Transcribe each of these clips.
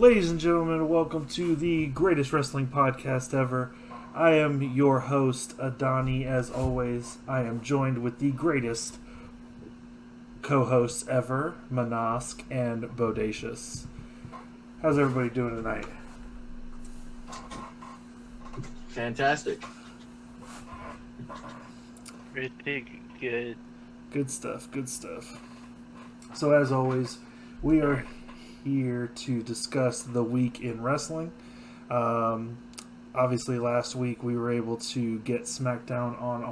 Ladies and gentlemen, welcome to the greatest wrestling podcast ever. I am your host, Adani. As always, I am joined with the greatest co-hosts ever, Manask and Bodacious. How's everybody doing tonight? Fantastic. Pretty good. Good stuff, good stuff. So as always, we are here to discuss the week in wrestling. Obviously, last week we were able to get SmackDown on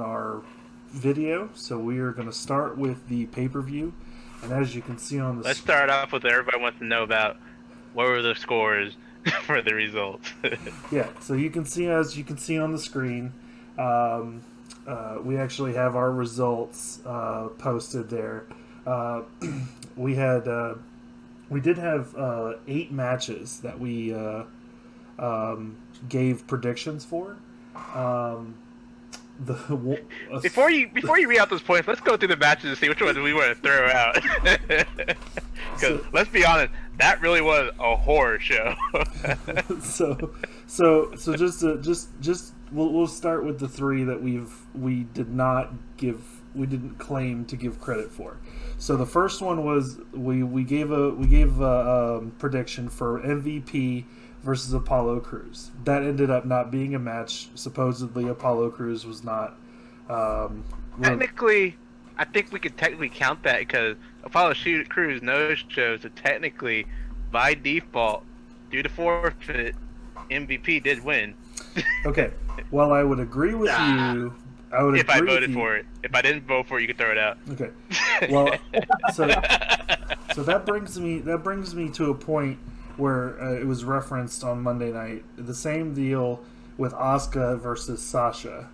our video, so we are going to start with the pay-per-view. And as you can see on the let's start off with what everybody wants to know about. What were the scores for the results? Yeah, so you can see on the screen. We actually have our results posted there. We did have 8 matches that we gave predictions for. Before you read out those points, let's go through the matches and see which ones we want to throw out. Because let's be honest, that really was a horror show. so we'll start with the 3 that we didn't claim to give credit for. So the first one was we gave a prediction for MVP versus Apollo Crews. That ended up not being a match. Supposedly Apollo Crews was not. Technically, I think we could technically count that because Apollo Crews no-show, so technically, by default, due to forfeit, MVP did win. Okay. Well, I would agree with you. If I voted for it. If I didn't vote for it, you could throw it out. Okay. Well, so that brings me to a point where it was referenced on Monday night. The same deal with Asuka versus Sasha.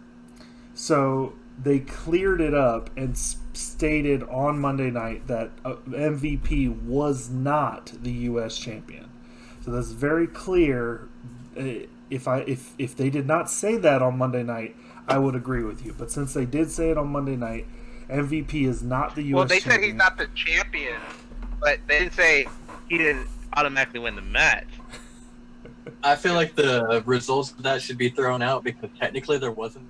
So they cleared it up and stated on Monday night that MVP was not the U.S. champion. So that's very clear. If they did not say that on Monday night, I would agree with you. But since they did say it on Monday night, MVP is not the U.S. champion. Well, they said he's not the champion, but they didn't say he didn't automatically win the match. I feel like the results of that should be thrown out because technically there wasn't.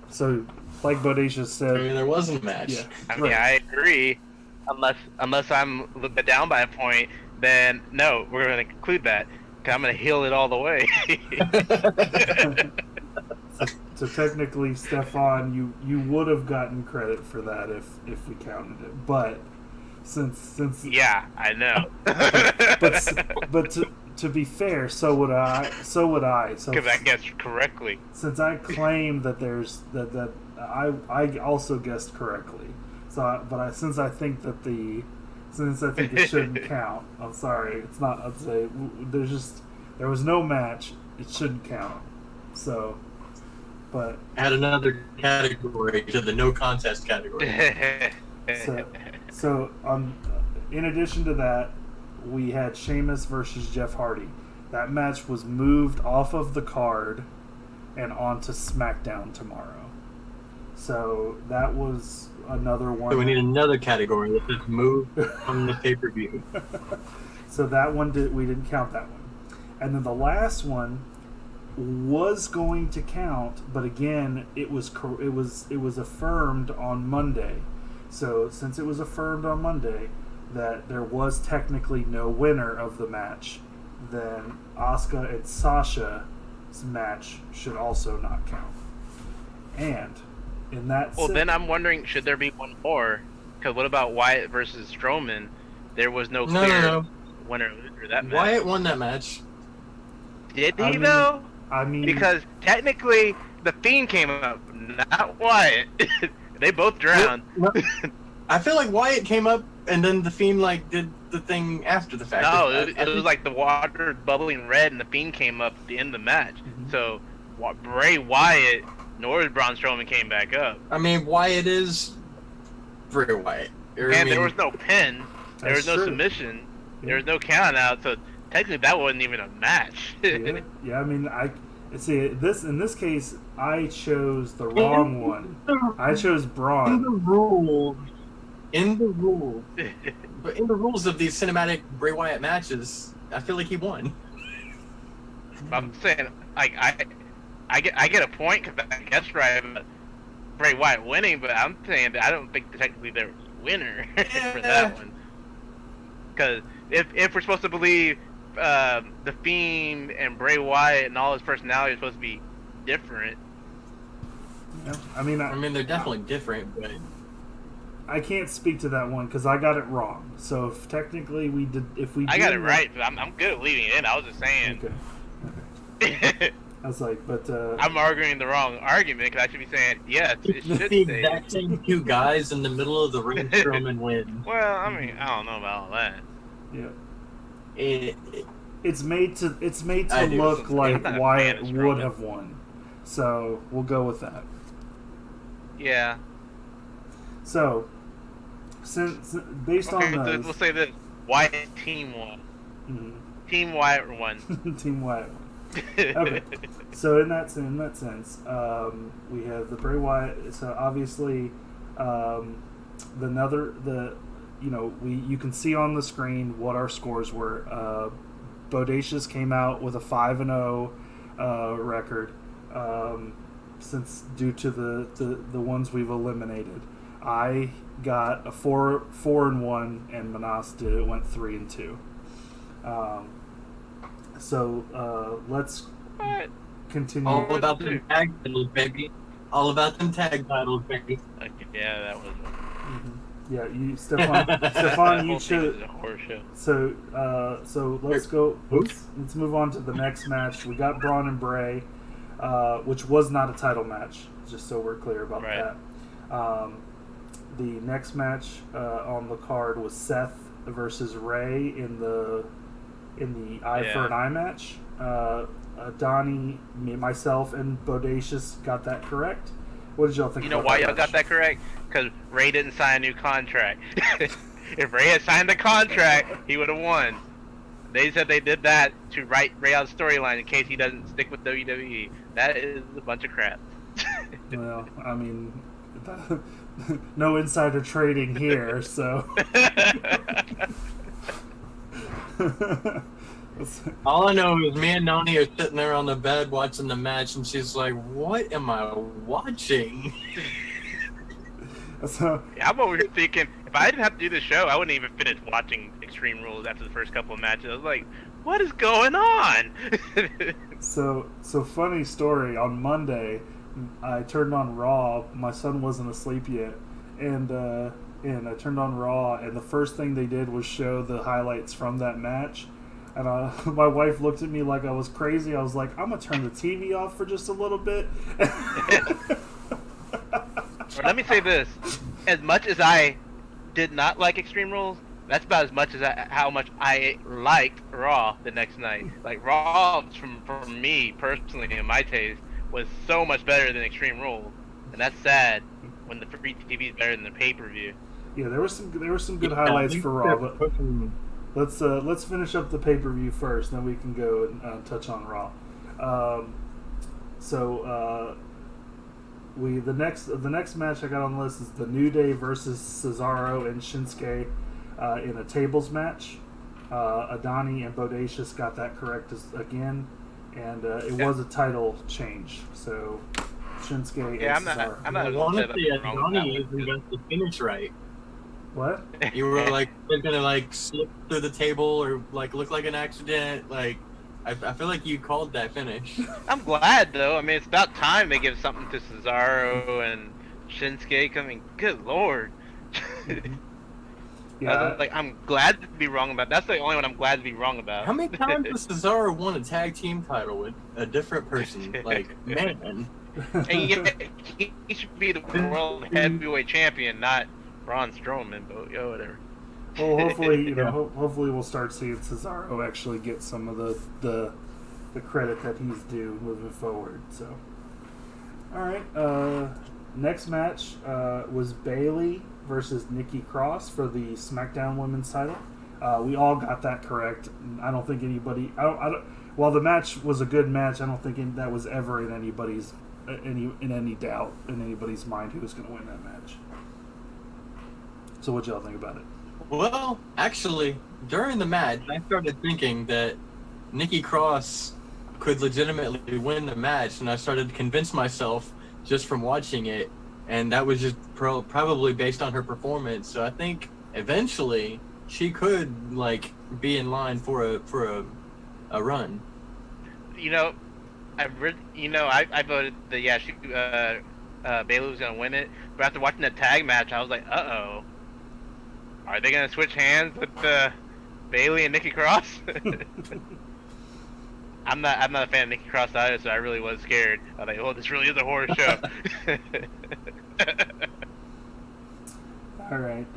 So, like Bodacious said, I mean, there wasn't a match. Yeah, I mean, I agree. Unless I'm a little bit down by a point, then no, we're going to include that. Cause I'm going to heal it all the way. So technically, Stefan, you would have gotten credit for that if we counted it, but since yeah, I know. but to be fair, so would I. So because I guessed correctly. Since I claim that there's that I also guessed correctly. So, since I think it shouldn't count. I'm sorry, it's not. I'd say there was no match. It shouldn't count. So, but add another category to the no contest category. So in addition to that, we had Sheamus versus Jeff Hardy. That match was moved off of the card and onto SmackDown tomorrow. So that was another one. So we need another category that is moved from the pay-per-view. So that one we didn't count that one. And then the last one was going to count, but again, it was affirmed on Monday. So since it was affirmed on Monday that there was technically no winner of the match, then Asuka and Sasha's match should also not count. And in that then I'm wondering, should there be one more? Because what about Wyatt versus Strowman? There was no clear winner or loser that match. Wyatt won that match. Did he though? I mean, because technically the Fiend came up, not Wyatt. They both drowned. I feel like Wyatt came up and then the Fiend did the thing after the fact. No, it was like the water bubbling red and the Fiend came up at the end of the match. Mm-hmm. So Bray Wyatt nor Braun Strowman came back up. I mean, Wyatt is Bray Wyatt. There was no pin. There was no submission. Yeah. There was no count out. So technically that wasn't even a match. Yeah, I mean, see, in this case, I chose the wrong one. I chose Braun. In the rules, in the rules, but in the rules of these cinematic Bray Wyatt matches, I feel like he won. I'm saying, like, I get a point because I guess right about Bray Wyatt winning, but I'm saying that I don't think technically they're winner for that one. Because if we're supposed to believe the Fiend and Bray Wyatt and all his personality is supposed to be different. Yeah, I mean, they're definitely different, but I can't speak to that one because I got it wrong. So if technically I got it right, but I'm good at leaving it in. I was just saying. Okay. I was like, but I'm arguing the wrong argument because I should be saying yes. It should the say. exact same two guys in the middle of the ring, Strowman win. Well, I mean, I don't know about all that. Yeah. It's made to look like Wyatt would have won. So we'll go with that. Yeah. So, since based on those, we'll say this: Wyatt team won. Mm-hmm. Team Wyatt won. Team Wyatt won. Okay. So in that sense, we have the Bray Wyatt. So obviously, you can see on the screen what our scores were. Bodacious came out with a 5-0 record. Since due to the ones we've eliminated, I got a 4-1, and Manas went 3-2. So let's continue. All about them tag titles, baby. All about them tag titles, baby. Yeah, that was. Mm-hmm. Yeah, you, Stefan, you should. So let's go. Let's move on to the next match. We got Braun and Bray, which was not a title match. Just so we're clear about that. The next match on the card was Seth versus Ray in the eye for an eye match. Donnie, myself, and Bodacious got that correct. What did y'all think? You know why y'all got that correct? Because Ray didn't sign a new contract. If Ray had signed the contract, he would have won. They said they did that to write Ray out a storyline in case he doesn't stick with WWE. That is a bunch of crap. Well, I mean, no insider trading here, so. All I know is me and Nani are sitting there on the bed watching the match, and she's like, "What am I watching?" So, I'm over here thinking, if I didn't have to do this show, I wouldn't even finish watching Extreme Rules after the first couple of matches. I was like, what is going on? so funny story. On Monday, I turned on Raw. My son wasn't asleep yet, and I turned on Raw, and the first thing they did was show the highlights from that match. And my wife looked at me like I was crazy. I was like, I'm going to turn the TV off for just a little bit. Let me say this. As much as I did not like Extreme Rules, that's about as much as how much I liked Raw the next night. Like, Raw, from me, personally, in my taste, was so much better than Extreme Rules. And that's sad when the free TV is better than the pay-per-view. Yeah, there were some good highlights for Raw, but let's finish up the pay-per-view first, then we can go and touch on Raw. The next match I got on the list is the New Day versus Cesaro and Shinsuke in a tables match. Adani and Bodacious got that correct again, and it was a title change. So Shinsuke and Cesaro. I'm not honestly, Adani even got the finish right. What? You were like, they're gonna like slip through the table or like look like an accident. Like, I feel like you called that finish. I'm glad though. I mean, it's about time they give something to Cesaro and Shinsuke. I mean, good lord. Mm-hmm. Yeah. I'm glad to be wrong about. That's the only one I'm glad to be wrong about. How many times has Cesaro won a tag team title with a different person? Like, man. And yet, he should be the world heavyweight champion, not Braun Strowman, but whatever. Well, hopefully, hopefully we'll start seeing Cesaro actually get some of the credit that he's due moving forward. So, all right. Next match was Bayley versus Nikki Cross for the SmackDown Women's title. We all got that correct. I don't think anybody. While the match was a good match, I don't think that was ever in anybody's any doubt in anybody's mind who was going to win that match. So what y'all think about it? Well, actually, during the match, I started thinking that Nikki Cross could legitimately win the match, and I started to convince myself just from watching it, and that was just probably based on her performance. So I think eventually she could like be in line for a run. I voted that Bayley was gonna win it, but after watching that tag match, I was like, uh-oh, are they gonna switch hands with Bayley and Nikki Cross? I'm not a fan of Nikki Cross either, so I really was scared. I was like, oh, this really is a horror show. All right.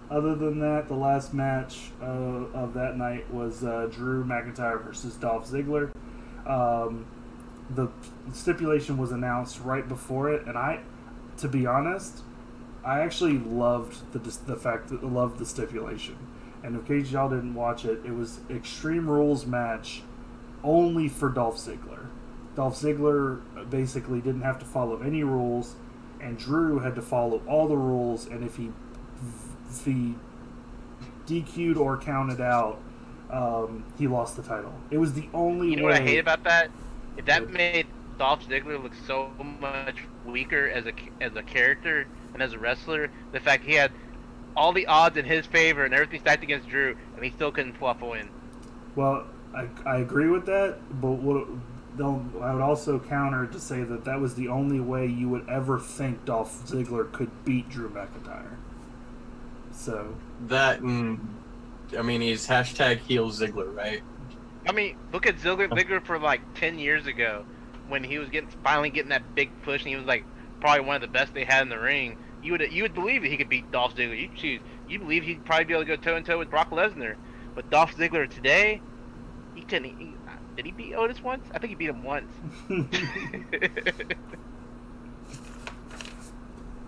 Other than that, the last match of that night was Drew McIntyre versus Dolph Ziggler. The stipulation was announced right before it, and to be honest, I actually loved loved the stipulation. And in case y'all didn't watch it, it was Extreme Rules match only for Dolph Ziggler. Dolph Ziggler basically didn't have to follow any rules, and Drew had to follow all the rules, and if he DQ'd or counted out, he lost the title. It was the only way. You know what I hate about that? If that made Dolph Ziggler look so much weaker as a character and as a wrestler, the fact he had all the odds in his favor and everything stacked against Drew, and he still couldn't pull off a win. Well, I agree with that, but I would also counter to say that was the only way you would ever think Dolph Ziggler could beat Drew McIntyre. So that, I mean, he's #heel Ziggler, right? I mean, look at Ziggler for like 10 years ago, when he was finally getting that big push, and he was like probably one of the best they had in the ring. You would believe that he could beat Dolph Ziggler. You believe he'd probably be able to go toe and toe with Brock Lesnar. But Dolph Ziggler today, he couldn't. Did he beat Otis once? I think he beat him once.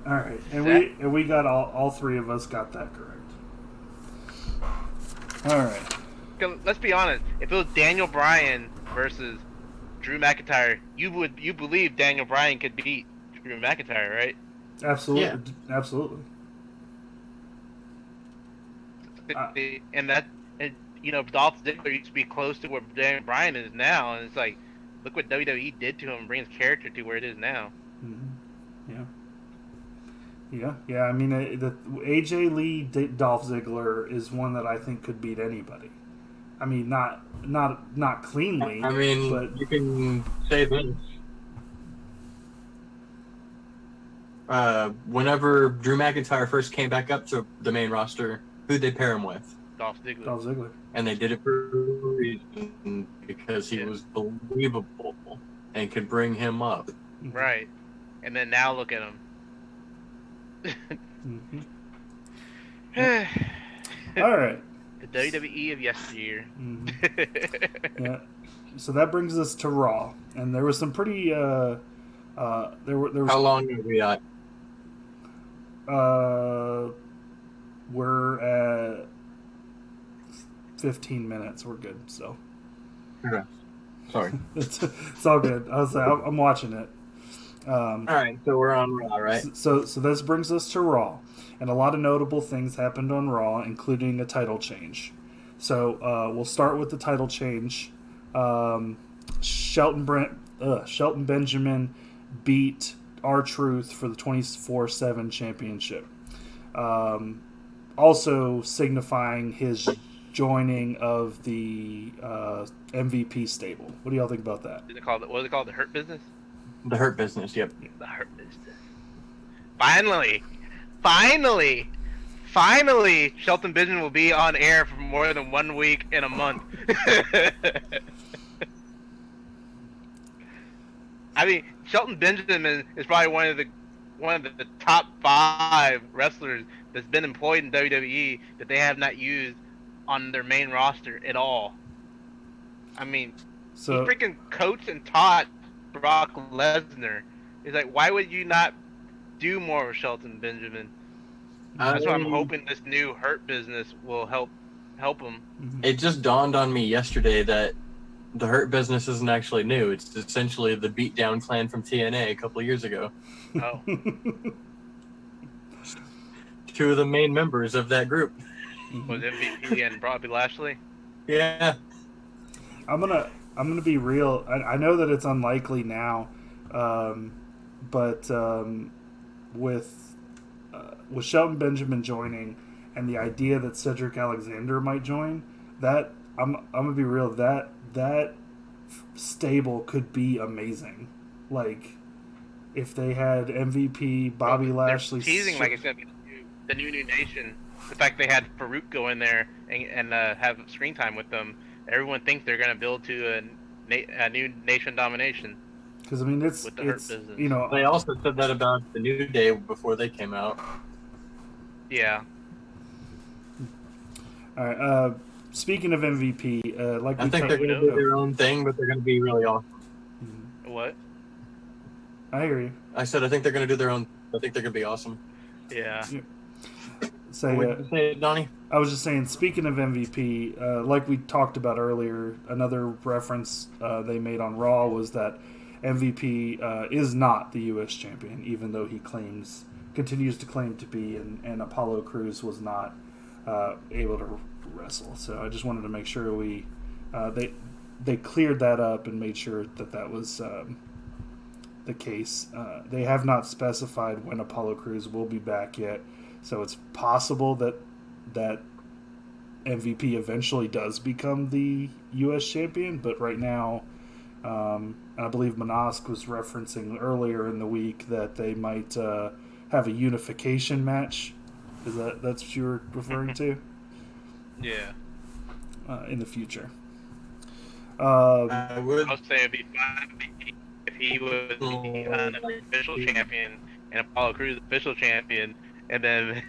All right, and we got all three of us got that correct. All right. Let's be honest. If it was Daniel Bryan versus Drew McIntyre, you believe Daniel Bryan could beat Drew McIntyre, right? Absolutely, yeah. Absolutely. Dolph Ziggler used to be close to where Daniel Bryan is now, and it's like, look what WWE did to him and bring his character to where it is now. Mm-hmm. Yeah. I mean, the AJ Lee Dolph Ziggler is one that I think could beat anybody. I mean, not cleanly. I mean, but you can say this. Whenever Drew McIntyre first came back up to the main roster, who'd they pair him with? Dolph Ziggler. And they did it for a reason, because he was believable and could bring him up. Right. And then now look at him. All right. The WWE of yesteryear. Yeah. So that brings us to Raw, and there was some pretty. There was. How long are we at? We're at 15 minutes. We're good. So. Okay. Sorry. It's all good. I'm watching it. All right, so we're on Raw, right? So this brings us to Raw, and a lot of notable things happened on Raw, including a title change. So we'll start with the title change. Shelton Benjamin beat R-Truth for the 24/7 championship, also signifying his joining of the MVP stable. What do y'all think about that? What is it called? The Hurt Business? The Hurt Business, yep. The Hurt Business. Finally, Shelton Benjamin will be on air for more than 1 week in a month. I mean, Shelton Benjamin is probably one of the top 5 wrestlers that's been employed in WWE that they have not used on their main roster at all. I mean, he freaking coached and taught Brock Lesnar. He's like, why would you not do more with Shelton Benjamin? That's why I'm hoping this new Hurt Business will help him. It just dawned on me yesterday that the Hurt Business isn't actually new. It's essentially the Beatdown Clan from TNA a couple of years ago. Oh. two of the main members of that group. Was MVP and Bobby Lashley? Yeah. I'm gonna be real. I know that it's unlikely now, but with Shelton Benjamin joining and the idea that Cedric Alexander might join, that I'm gonna be real. That stable could be amazing. Like if they had MVP, Bobby Lashley, they're teasing like it's gonna be the new nation. The fact they had Farouk go in there and have screen time with them, everyone thinks they're gonna build to a new nation domination. Because I mean, it's with the Hurt Business. You know, they also said that about the New Day before they came out. Yeah. All right. Speaking of MVP, I think they're going to do their own thing, but they're going to be really awesome. What? I hear you. I said I think they're going to do their own. I think they're going to be awesome. Yeah. Say, what did you say, Donnie? I was just saying, speaking of MVP, like we talked about earlier, another reference they made on Raw was that MVP is not the U.S. champion, even though he continues to claim to be, and Apollo Crews was not able to wrestle. So I just wanted to make sure they cleared that up and made sure that was the case. They have not specified when Apollo Crews will be back yet, so it's possible that MVP eventually does become the U.S. champion, but right now, and I believe Manosk was referencing earlier in the week that they might have a unification match. That's what you were referring to? Yeah. In the future. I would. I'll say it'd be fun if he was the official champion and Apollo Crews official champion, and then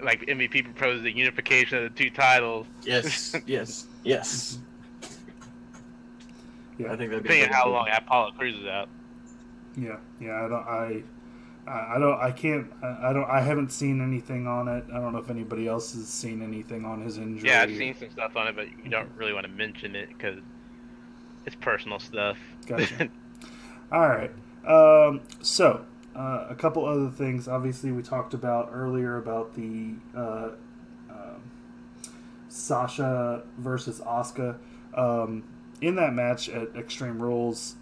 like MVP proposed the unification of the two titles. Yes. Yeah. I think that'd be depending on how long Apollo Crews is out. Yeah. I haven't seen anything on it. I don't know if anybody else has seen anything on his injury. Yeah, I've seen some stuff on it, but you don't really want to mention it because it's personal stuff. Gotcha. All right. So, a couple other things. Obviously, we talked about earlier about the Sasha versus Asuka. In that match at Extreme Rules,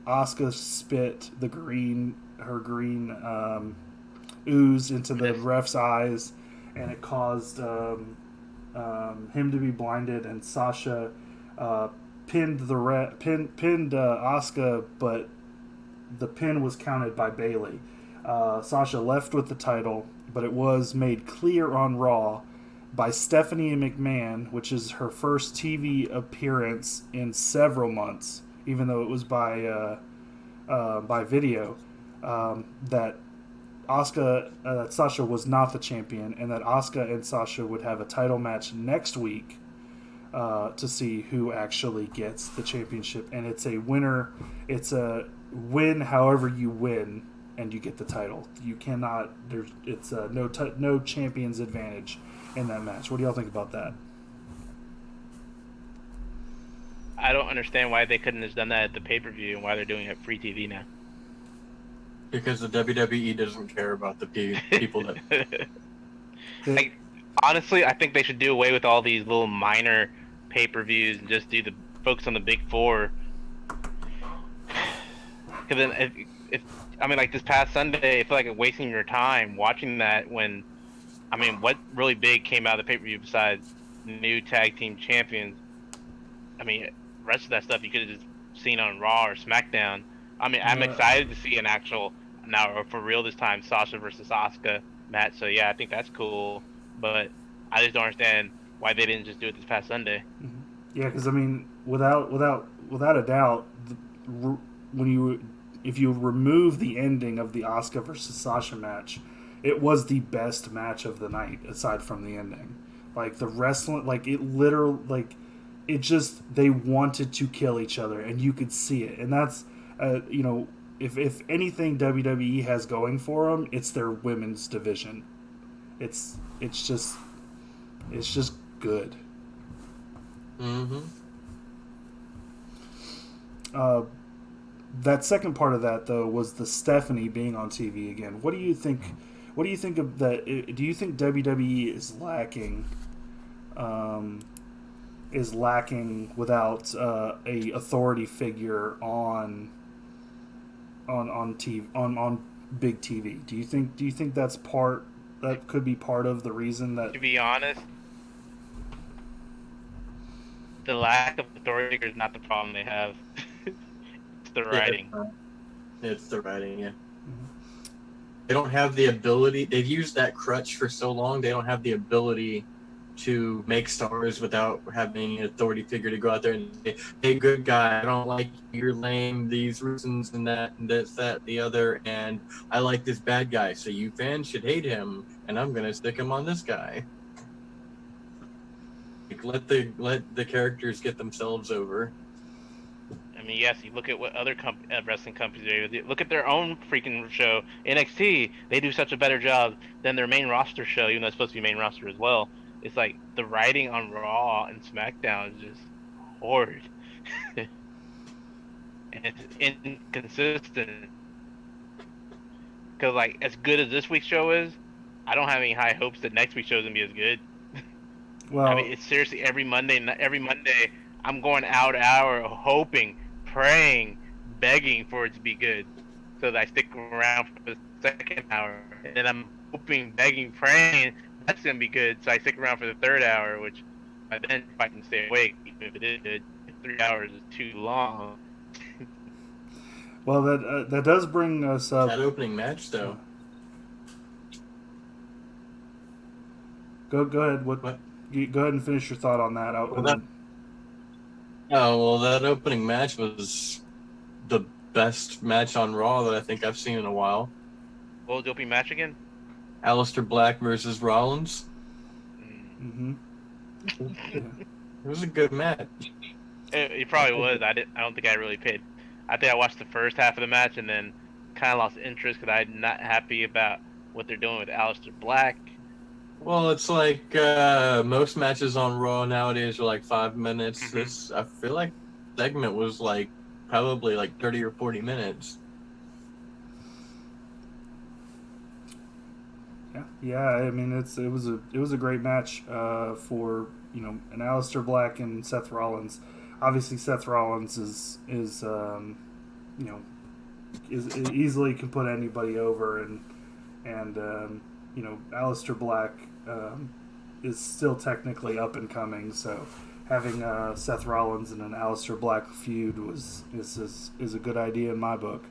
Asuka spit her green ooze into the ref's eyes, and it caused him to be blinded. And Sasha pinned Asuka, but the pin was counted by Bayley. Sasha left with the title, but it was made clear on Raw by Stephanie McMahon, which is her first TV appearance in several months, even though it was by video, that Sasha was not the champion, and that Asuka and Sasha would have a title match next week to see who actually gets the championship. And it's a winner. It's a win however you win, and you get the title. You cannot. It's no champion's advantage in that match. What do y'all think about that? I don't understand why they couldn't have done that at the pay-per-view and why they're doing it free TV now. Because the WWE doesn't care about the people that... Like, honestly, I think they should do away with all these little minor pay-per-views and just focus on the big four. Because then, like this past Sunday, I feel like I'm wasting your time watching that when, what really big came out of the pay-per-view besides new tag team champions? Rest of that stuff you could have just seen on Raw or SmackDown. I'm excited to see an actual, now or for real this time, Sasha versus Asuka match. So yeah, I think that's cool. But I just don't understand why they didn't just do it this past Sunday. Yeah, because without a doubt, if you remove the ending of the Asuka versus Sasha match, it was the best match of the night aside from the ending. Like the wrestling, like it literally, like. It just, they wanted to kill each other, and you could see it. And that's, if anything WWE has going for them, it's their women's division. It's just good. Mm-hmm. That second part of that, though, was the Stephanie being on TV again. What do you think? What do you think of that? Do you think WWE is lacking? Is lacking without a authority figure on TV on big TV? Do you think that could be part of the reason that? To be honest, the lack of authority is not the problem they have. It's the writing. It's the writing, yeah. They don't have the ability. They've used that crutch for so long. They don't have the ability to make stars without having an authority figure to go out there and say, "Hey, good guy, I don't like you, you're lame, these reasons and that, and this, that, the other, and I like this bad guy, so you fans should hate him, and I'm gonna stick him on this guy." Like, let the characters get themselves over. I mean, yes, you look at what other wrestling companies do. Look at their own freaking show, NXT. They do such a better job than their main roster show, even though it's supposed to be main roster as well. It's like the writing on Raw and SmackDown is just horrid. And it's inconsistent. Because, like, as good as this week's show is, I don't have any high hopes that next week's show is going to be as good. Well, I mean, it's seriously every Monday, I'm going hour hoping, praying, begging for it to be good, so that I stick around for the second hour. And then I'm hoping, begging, praying that's gonna be good, so I stick around for the third hour, which by then if I can stay awake, even if it is good, 3 hours is too long. Well, that does bring us up. That opening match, though. Go ahead. What? Go ahead and finish your thought on that. That opening match was the best match on Raw that I think I've seen in a while. What was the opening match again? Aleister Black versus Rollins. Mm-hmm. It was a good match. It probably was. I don't think I really paid. I think I watched the first half of the match and then kind of lost interest because I'm not happy about what they're doing with Aleister Black. Well, it's like most matches on Raw nowadays are like 5 minutes. Mm-hmm. I feel like the segment was like probably like 30 or 40 minutes. Yeah. I mean, it was a great match for an Aleister Black and Seth Rollins. Obviously, Seth Rollins is easily can put anybody over, and Aleister Black is still technically up and coming. So having Seth Rollins and an Aleister Black feud is a good idea in my book.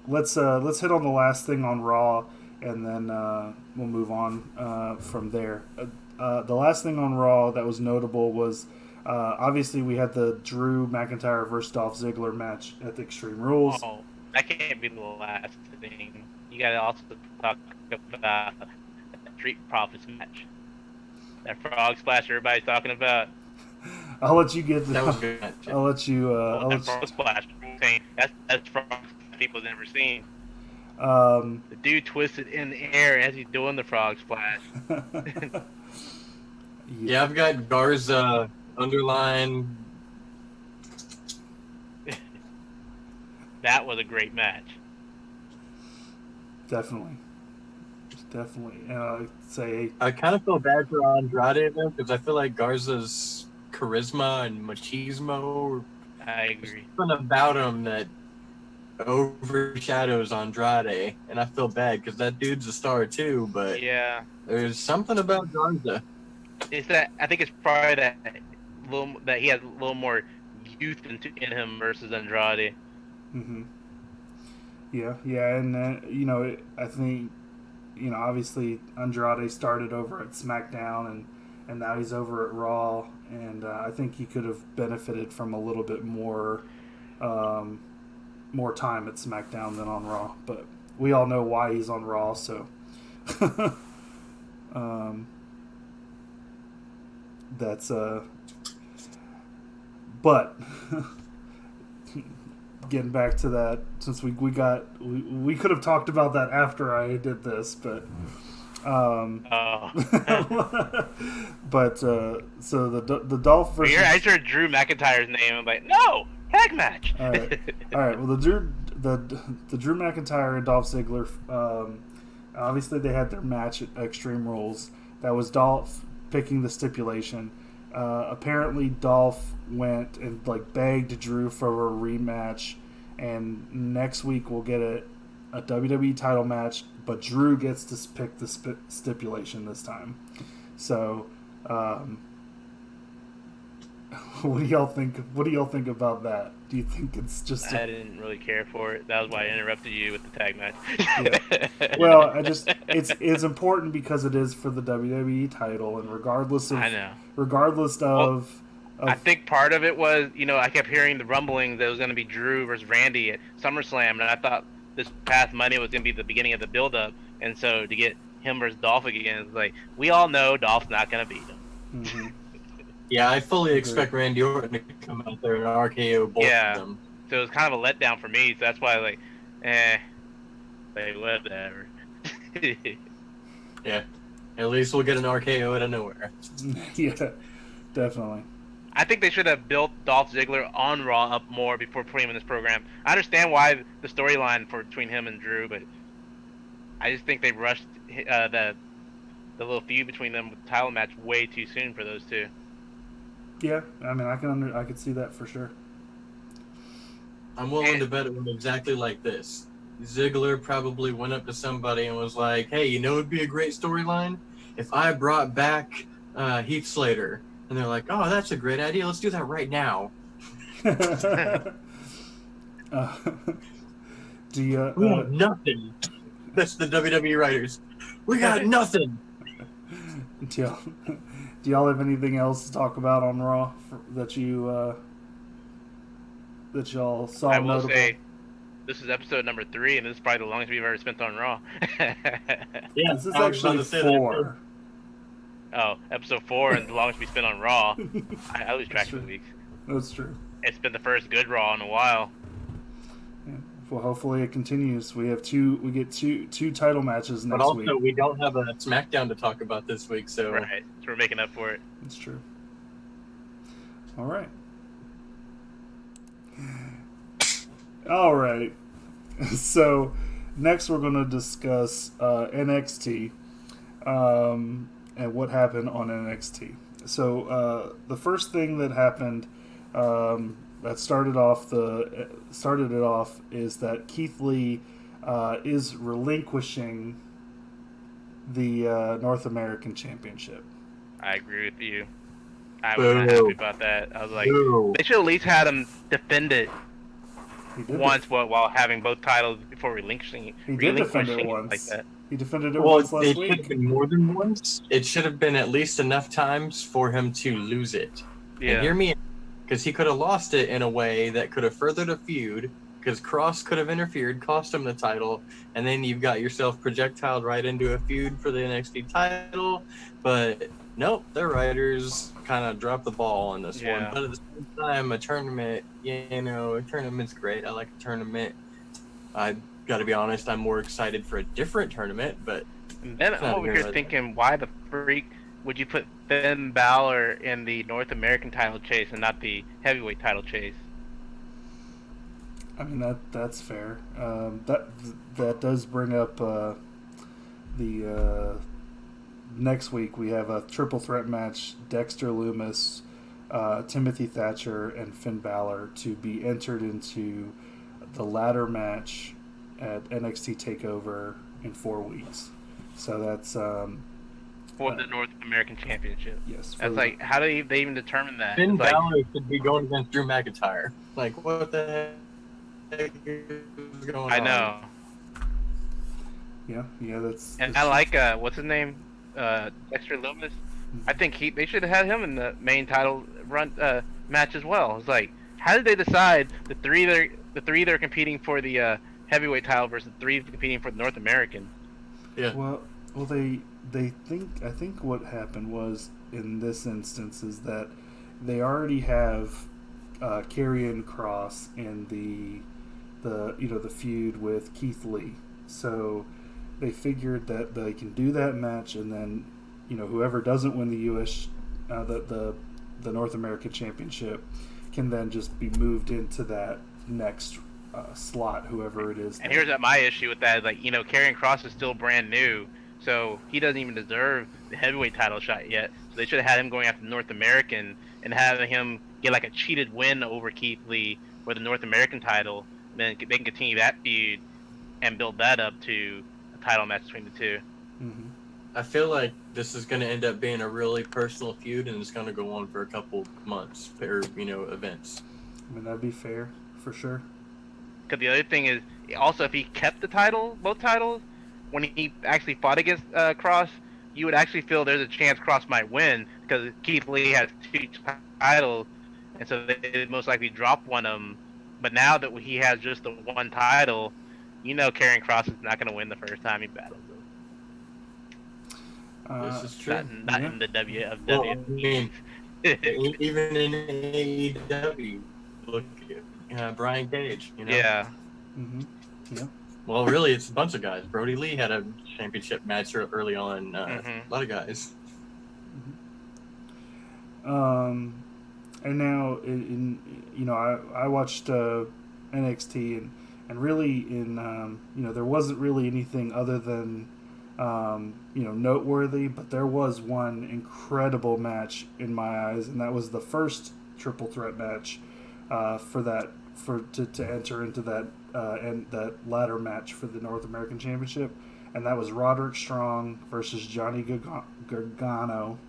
Let's hit on the last thing on Raw, and then we'll move on from there. The last thing on Raw that was notable was obviously we had the Drew McIntyre versus Dolph Ziggler match at the Extreme Rules. Oh, that can't be the last thing. You gotta also talk about the Street Profits match. That frog splash everybody's talking about. I'll let you get. That was a good match. I'll let you. That frog splash. That's frog people's never seen. The dude twisted in the air as he's doing the frog splash. Yeah, I've got Garza underline. That was a great match. Definitely. I kind of feel bad for Andrade though, because I feel like Garza's charisma and machismo. I agree. Something about him that overshadows Andrade, and I feel bad because that dude's a star too. But yeah, there's something about Garza. It's that I think it's probably that he has a little more youth in him versus Andrade. Mm-hmm. Yeah, and I think obviously Andrade started over at SmackDown and now he's over at Raw, and I think he could have benefited from a little bit more time at SmackDown than on Raw. But we all know why he's on Raw, so that's but getting back to that, since we could have talked about that after I did this, but but so the Dolph versus I heard Drew McIntyre's name. I'm like, no, tag match. All right. Well, the the Drew McIntyre and Dolph Ziggler. Obviously, they had their match at Extreme Rules. That was Dolph picking the stipulation. Apparently, Dolph went and begged Drew for a rematch, and next week we'll get a WWE title match. But Drew gets to pick the stipulation this time. So, what do y'all think? What do y'all think about that? Do you think it's just? I didn't really care for it. That was why I interrupted you with the tag match. Yeah. Well, it's important because it is for the WWE title, and regardless of I think part of it was, I kept hearing the rumblings that it was going to be Drew versus Randy at SummerSlam, and I thought this past Monday was going to be the beginning of the build-up, and so to get him versus Dolph again, it's like, we all know Dolph's not going to beat him. Mm-hmm. Yeah, I fully expect Randy Orton to come out there and RKO both of them. So it was kind of a letdown for me, so that's why whatever. Yeah, at least we'll get an RKO out of nowhere. Yeah, definitely. I think they should have built Dolph Ziggler on Raw up more before putting him in this program. I understand why the storyline between him and Drew, but I just think they rushed the little feud between them with the title match way too soon for those two. Yeah, I mean, I could see that for sure. I'm willing to bet it went exactly like this. Ziggler probably went up to somebody and was like, "Hey, it'd be a great storyline if I brought back Heath Slater." And they're like, "Oh, that's a great idea. Let's do that right now." Do you? We have nothing. That's the WWE writers. We got nothing. Do y'all have anything else to talk about on Raw that y'all saw? I will say, this is episode number 3, and this is probably the longest we've ever spent on Raw. Yeah, this is actually 4. Oh, episode 4 and the longest we spent on Raw. I lose track of the weeks. That's true. It's been the first good Raw in a while. Yeah. Well, hopefully it continues. We get two title matches next week. But also, we don't have a SmackDown to talk about this week, so... Right, so we're making up for it. That's true. All right. All right. So, next we're going to discuss NXT and what happened on NXT. So, the first thing that happened that started it off is that Keith Lee is relinquishing the North American Championship. I agree with you. I was not happy about that. I was like, they should at least had him defend it once while having both titles before relinquishing it. He did defend it once. Like that. He defended it once last week. It should have been more than once. It should have been at least enough times for him to lose it. Yeah. And hear me, because he could have lost it in a way that could have furthered a feud, because Cross could have interfered, cost him the title, and then you've got yourself projectiled right into a feud for the NXT title. But nope, their writers kind of dropped the ball on this one. But at the same time, a tournament, a tournament's great. I like a tournament. I got to be honest, I'm more excited for a different tournament, but... And then I'm over here thinking, why the freak would you put Finn Balor in the North American title chase and not the heavyweight title chase? I mean, that's fair. That does bring up the next week we have a triple threat match: Dexter Lumis, Timothy Thatcher, and Finn Balor to be entered into the ladder match at NXT TakeOver in 4 weeks. So that's for the North American Championship. Yes. That's like, how do they even determine that? Finn Balor should be going against Drew McIntyre. Like, what the heck is going on? I know. Yeah, that's. And I like what's his name, Dexter Lumis. I think they should have had him in the main title run match as well. It's like, how did they decide the three that are competing for the heavyweight title versus the 3 competing for the North American? Yeah. Well, I think what happened was in this instance is that they already have Karrion Kross in the feud with Keith Lee, so they figured that they can do that match, and then whoever doesn't win the U.S. The North American Championship can then just be moved into that next slot, whoever it is. And here's my issue with that: like, Karrion Kross is still brand new, so he doesn't even deserve the heavyweight title shot yet. So they should have had him going after the North American and having him get like a cheated win over Keith Lee for the North American title. Then they can continue that feud and build that up to a title match between the two. Mm-hmm. I feel like this is going to end up being a really personal feud, and it's going to go on for a couple months or events. I mean, that'd be fair for sure. Because the other thing is, also if he kept the title, both titles, when he actually fought against Cross, you would actually feel there's a chance Cross might win because Keith Lee has 2 titles, and so they most likely drop one of them. But now that he has just the 1 title, Karrion Kross is not going to win the first time he battles him. This is true. Not in the WWF. Well, I mean, even in AEW, look at Brian Cage. Yeah. Mm-hmm. Yeah. Well, really, it's a bunch of guys. Brody Lee had a championship match early on. A lot of guys. Mm-hmm. And now, I watched NXT, and really, there wasn't really anything other than, noteworthy. But there was one incredible match in my eyes, and that was the first triple threat match to enter into that and that ladder match for the North American Championship, and that was Roderick Strong versus Johnny Gargano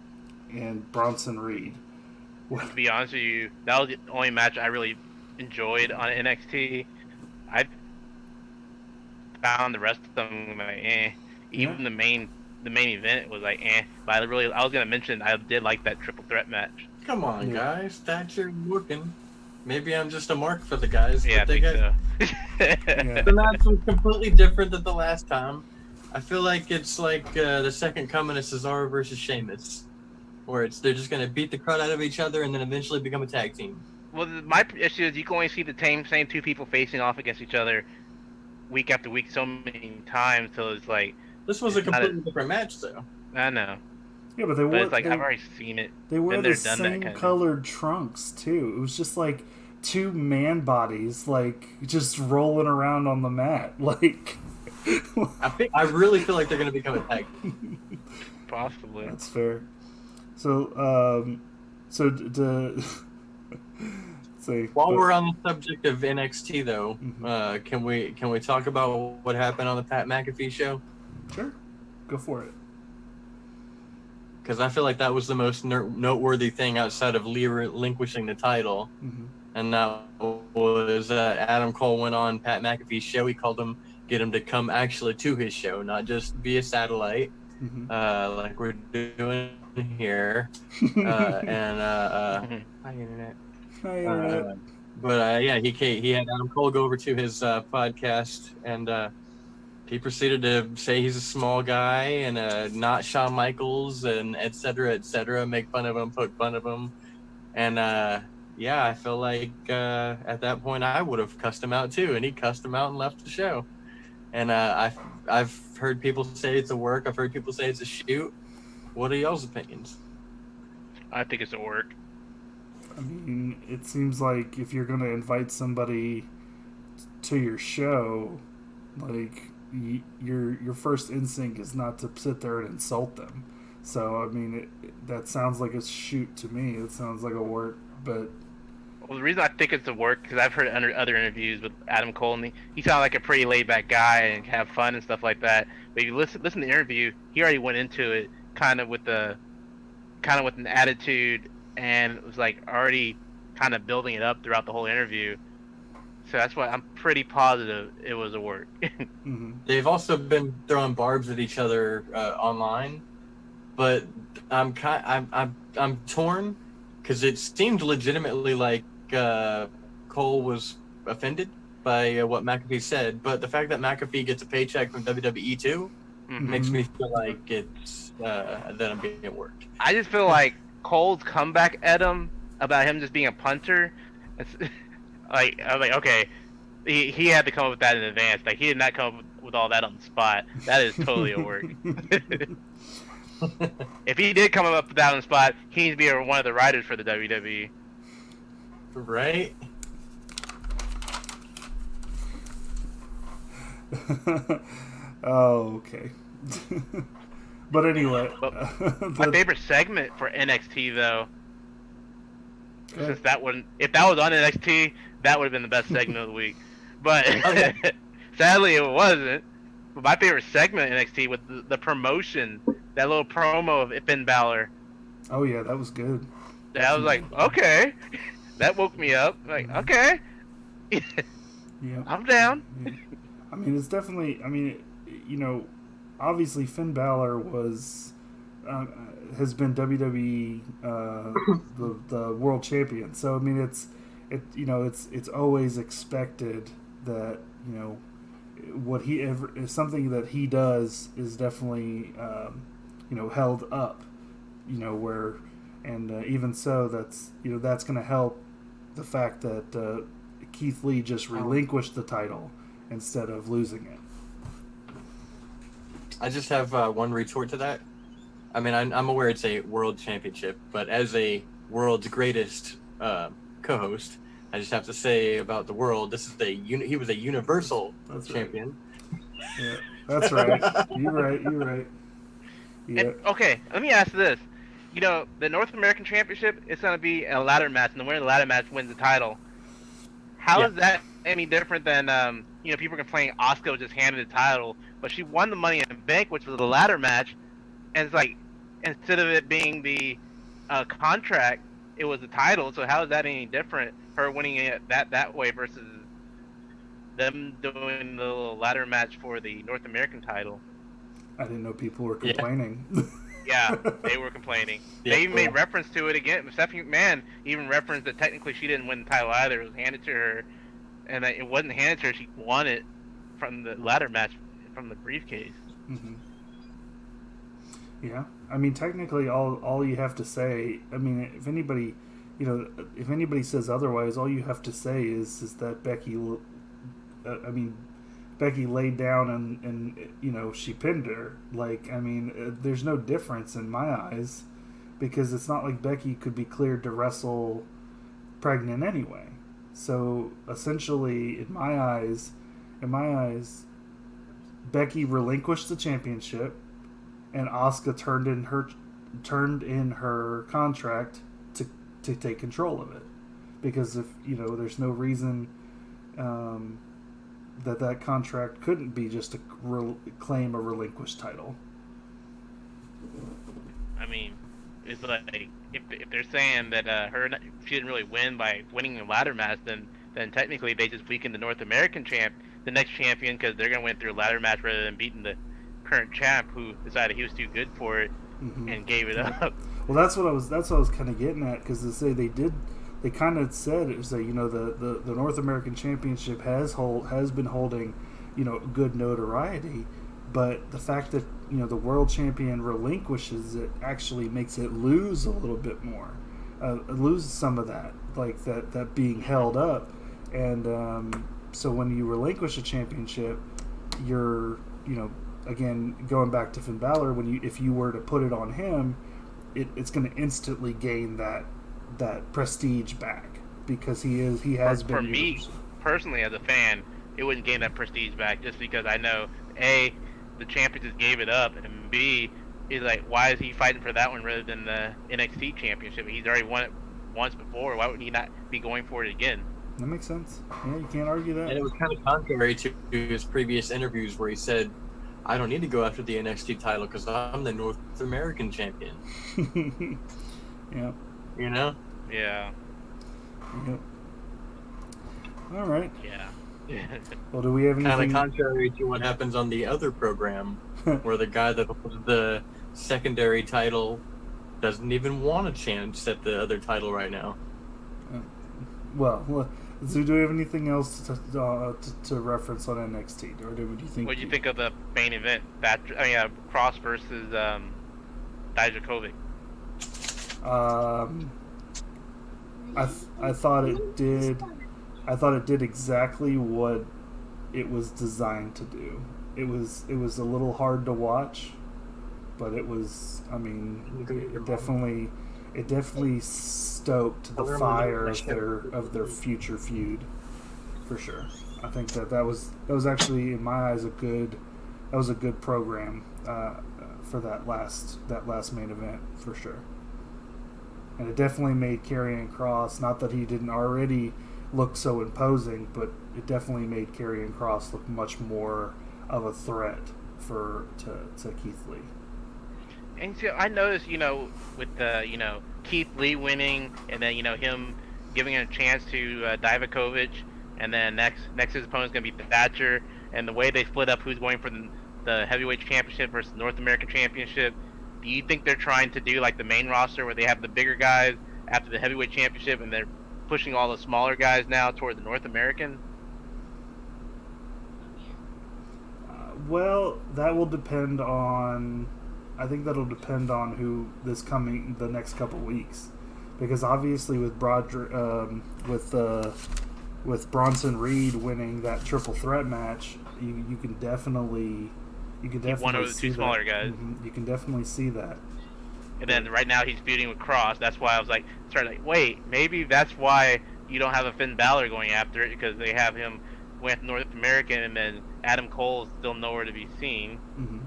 and Bronson Reed. To be honest with you, that was the only match I really enjoyed on NXT. I found the rest of them like Even the main event was like But I was gonna mention I did like that triple threat match. Come on, guys, Thatcher and Working. Maybe I'm just a mark for the guys. Yeah, but I think so. The match was completely different than the last time. I feel like it's like the second coming of Cesaro versus Sheamus, where they're just gonna beat the crud out of each other and then eventually become a tag team. Well, my issue is you can only see the same 2 people facing off against each other week after week so many times, so it's like this was a completely different match, though. I know. Yeah, but it's like I've already seen it. They wore the same colored trunks too. It was just like 2 man bodies, like just rolling around on the mat. Like, I really feel like they're going to become a tag. Possibly. That's fair. So, While we're on the subject of NXT, though, can we talk about what happened on the Pat McAfee show? Sure, go for it. Because I feel like that was the most noteworthy thing outside of Lee relinquishing the title. Mm-hmm. And that was that Adam Cole went on Pat McAfee's show. He called him, get him to come actually to his show, not just via satellite, like we're doing here. Hi, Internet. Hi, Internet. He had Adam Cole go over to his podcast, and he proceeded to say he's a small guy and not Shawn Michaels and et cetera, make fun of him, poke fun of him. And I feel like at that point I would have cussed him out too, and he cussed him out and left the show. And I've heard people say it's a work, I've heard people say it's a shoot. What are y'all's opinions? I think it's a work. I mean, it seems like if you're going to invite somebody to your show, like, your first instinct is not to sit there and insult them. So, I mean, that sounds like a shoot to me. It sounds like a work, but... Well, the reason I think it's a work, because I've heard other interviews with Adam Cole, and he sounded like a pretty laid-back guy and have fun and stuff like that. But if you listen to the interview, he already went into it kind of with an attitude, and it was like already kind of building it up throughout the whole interview. So that's why I'm pretty positive it was a work. They've also been throwing barbs at each other online, but I'm torn because it seemed legitimately like Cole was offended by what McAfee said, but the fact that McAfee gets a paycheck from WWE too makes me feel like it's that I'm being worked. I just feel like Cole's comeback at him about him just being a punter. I was like, okay, he had to come up with that in advance. Like, he did not come up with all that on the spot. That is totally a work. If he did come up with that on the spot, he needs to be one of the writers for the WWE. Right? Oh, okay. But anyway, But my favorite segment for NXT though, since that wouldn't, if that was on NXT, that would have been the best segment of the week. But sadly, it wasn't. But my favorite segment in NXT was the promotion, that little promo of Finn Balor. Oh yeah, that was good. I was like, okay, that woke me up. Like, okay, Yeah, I'm down. Yeah. I mean, it's definitely. I mean, obviously Finn Balor has been WWE the world champion. So I mean, it's always expected that what something that he does is definitely held up. Where and even so, that's going to help the fact that Keith Lee just relinquished the title instead of losing it. I just have one retort to that. I mean, I'm aware it's a world championship, but as a world's greatest co-host, I just have to say about the world, he was a universal champion. Right. Yeah, that's right. You're right. Yeah. And, okay, let me ask this. The North American Championship is going to be a ladder match, and the winner of the ladder match wins the title. How is that any different than, people complaining Asuka was just handed the title, but she won the Money in the Bank, which was a ladder match, and it's like, instead of it being the contract, it was the title, so how is that any different, her winning it that way versus them doing the little ladder match for the North American title? I didn't know people were complaining. Yeah, they were complaining. They even made reference to it again. Stephanie McMahon even referenced that technically she didn't win the title either. It was handed to her, and it wasn't handed to her. She won it from the ladder match from the briefcase. Mm-hmm. Yeah, I mean, technically, all you have to say. I mean, if anybody says otherwise, all you have to say is that Becky. Becky laid down and she pinned her. Like, I mean, there's no difference in my eyes, because it's not like Becky could be cleared to wrestle pregnant anyway. So essentially, in my eyes, Becky relinquished the championship, and Asuka turned in her contract to take control of it, because if there's no reason that contract couldn't be just to claim a relinquished title. I mean, it's like if they're saying that she didn't really win by winning the ladder match, then technically they just weakened the North American the next champion, because they're gonna win through a ladder match rather than beating the current champ who decided he was too good for it and gave it up. Well, that's what I was kind of getting at, because they kind of said it was that the North American Championship has been holding good notoriety, but the fact that the world champion relinquishes it actually makes it lose a little bit more, lose some of that, like that being held up, and so when you relinquish a championship, you're again going back to Finn Balor, if you were to put it on him, it's going to instantly gain that prestige back, because he has been. For me personally, as a fan, it wouldn't gain that prestige back, just because I know A, the champion just gave it up, and B, is like, why is he fighting for that one rather than the NXT championship? He's already won it once before. Why would he not be going for it again? That makes sense. Yeah, you can't argue that. And it was kind of contrary to his previous interviews, where he said, I don't need to go after the NXT title because I'm the North American champion. Yeah. Yeah. Yep. All right. Yeah. Well, do we have anything? Kind of contrary to what happens on the other program, where the guy that holds the secondary title doesn't even want a chance at the other title right now. Well, so do we have anything else to reference on NXT, or do you think? What do you think of the main event? Cross versus Dijakovic. I thought it did. I thought it did exactly what it was designed to do. It was a little hard to watch, but it was. I mean, it definitely stoked the fire of their future feud, for sure. I think that was actually in my eyes a good program for that last main event for sure. And it definitely made Karrion Kross, not that he didn't already look so imposing, but it definitely made Karrion Kross look much more of a threat to Keith Lee. And so I noticed, with Keith Lee winning, and then him giving him a chance to Divakovic, and then next his opponent's gonna be Thatcher, and the way they split up who's going for the heavyweight championship versus North American championship. Do you think they're trying to do like the main roster where they have the bigger guys after the heavyweight championship, and they're pushing all the smaller guys now toward the North American? Well, that will depend on. I think that'll depend on who the next couple weeks, because obviously with with Bronson Reed winning that triple threat match, you can definitely one of the two smaller guys. You can definitely see that. And then right now he's feuding with Cross. That's why I was wait, maybe that's why you don't have a Finn Balor going after it, because they have him with North American, and then Adam Cole is still nowhere to be seen. Mm-hmm.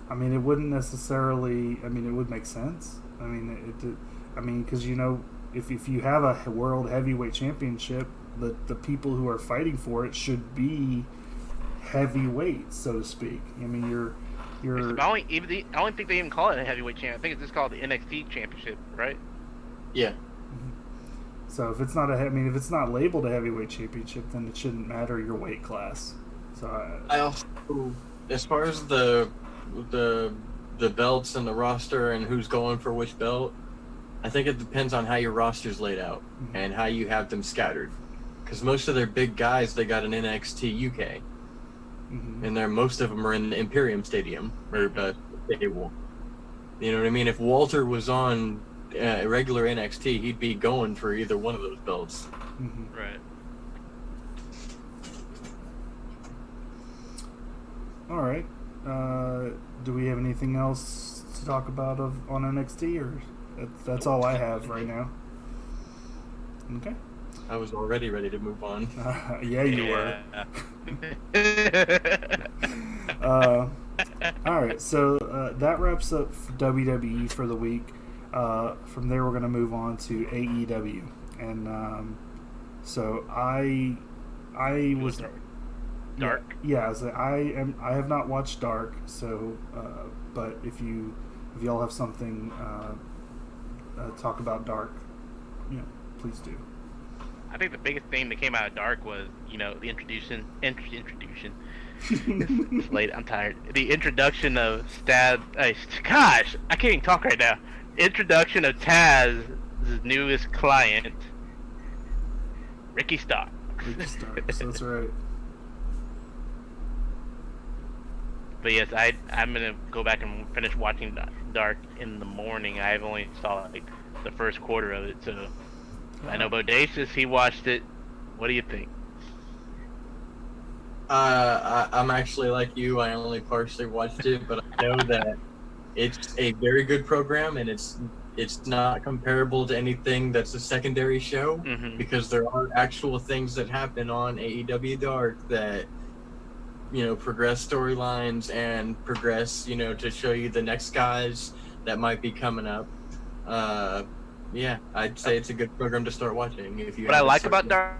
I mean, it wouldn't necessarily. I mean, it would make sense. I mean, because if you have a world heavyweight championship, the people who are fighting for it should be heavyweights, so to speak. I mean, you're. I don't think they even call it a heavyweight champ. I think it's just called the NXT Championship, right? Yeah. Mm-hmm. So if it's not if it's not labeled a heavyweight championship, then it shouldn't matter your weight class. So I also, as far as the belts and the roster and who's going for which belt, I think it depends on how your roster's laid out and how you have them scattered. Because most of their big guys, they got an NXT UK. And most of them are in the Imperium Stadium, or stable. You know what I mean? If Walter was on regular NXT, he'd be going for either one of those belts. Right. All right. Do we have anything else to talk about on NXT, or that's all I have right now? Okay. I was already ready to move on. Yeah, you were. All right, so that wraps up WWE for the week. From there, we're going to move on to AEW, and so I was Dark. Yeah, I have not watched Dark, so but if y'all have something talk about Dark, please do. I think the biggest thing that came out of Dark was, the introduction. It's late. I'm tired. The introduction of gosh, I can't even talk right now. Introduction of Taz's newest client, Ricky Starks. Ricky Starks. That's right. But yes, I'm gonna go back and finish watching Dark in the morning. I've only saw the first quarter of it, so. I know Bodacious, he watched it. What do you think? I'm actually like you. I only partially watched it, but I know that it's a very good program, and it's not comparable to anything that's a secondary show, because there are actual things that happen on AEW Dark that progress storylines and progress to show you the next guys that might be coming up. Yeah, I'd say it's a good program to start watching. What I like about Dark,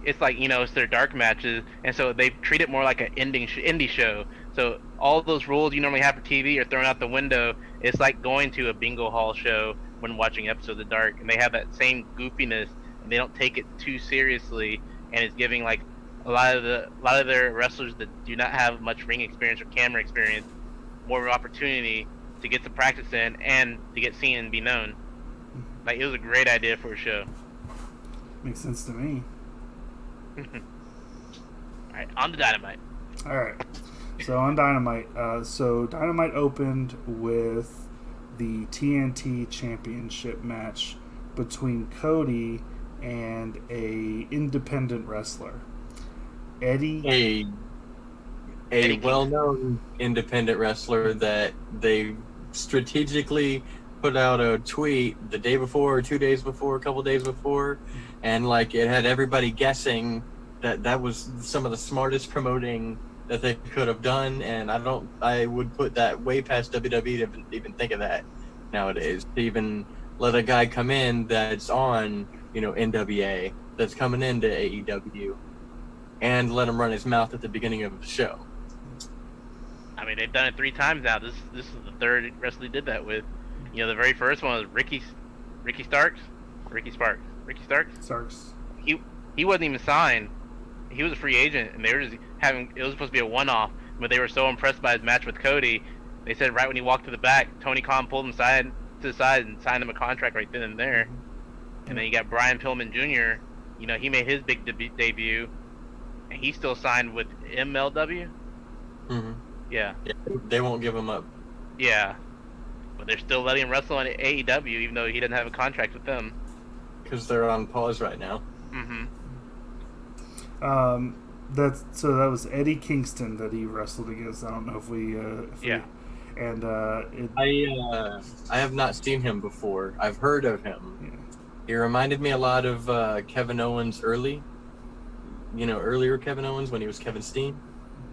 it's like, it's their dark matches, and so they treat it more like an indie show. So all those rules you normally have for TV are thrown out the window. It's like going to a bingo hall show when watching episodes of Dark, and they have that same goofiness, and they don't take it too seriously, and it's giving like a lot of their wrestlers that do not have much ring experience or camera experience more of an opportunity to get some practice in and to get seen and be known. Like, it was a great idea for a show. Makes sense to me. Alright, on to Dynamite. Alright. So on Dynamite, Dynamite opened with the TNT Championship match between Cody and a independent wrestler. Eddie. A well-known independent wrestler that they strategically put out a tweet the day before, or 2 days before, a couple days before, and like it had everybody guessing that was some of the smartest promoting that they could have done, and I would put that way past WWE to even think of that nowadays. To even let a guy come in that's on, NWA, that's coming into AEW, and let him run his mouth at the beginning of the show. I mean, they've done it 3 times now. This is the third wrestler they did that with. The very first one was Ricky Starks. He wasn't even signed. He was a free agent, and they were just it was supposed to be a one-off, but they were so impressed by his match with Cody, they said right when he walked to the back, Tony Khan pulled him to the side and signed him a contract right then and there. And then you got Brian Pillman Jr. He made his big debut, and he's still signed with MLW. Mm-hmm. Yeah. They won't give him up. Yeah. But they're still letting him wrestle on AEW, even though he doesn't have a contract with them. Because they're on pause right now. Mm-hmm. That was Eddie Kingston that he wrestled against. I don't know if we. I have not seen him before. I've heard of him. Yeah. He reminded me a lot of Kevin Owens earlier Kevin Owens when he was Kevin Steen.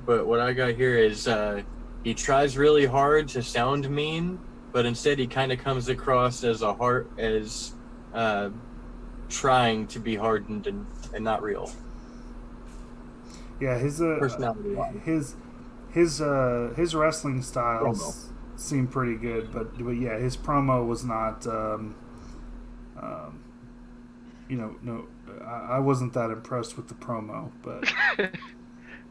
But what I got here is he tries really hard to sound mean, but instead he kind of comes across as trying to be hardened and not real. Yeah, his personality. His wrestling styles seem pretty good, but yeah, his promo was not. No, I wasn't that impressed with the promo, but.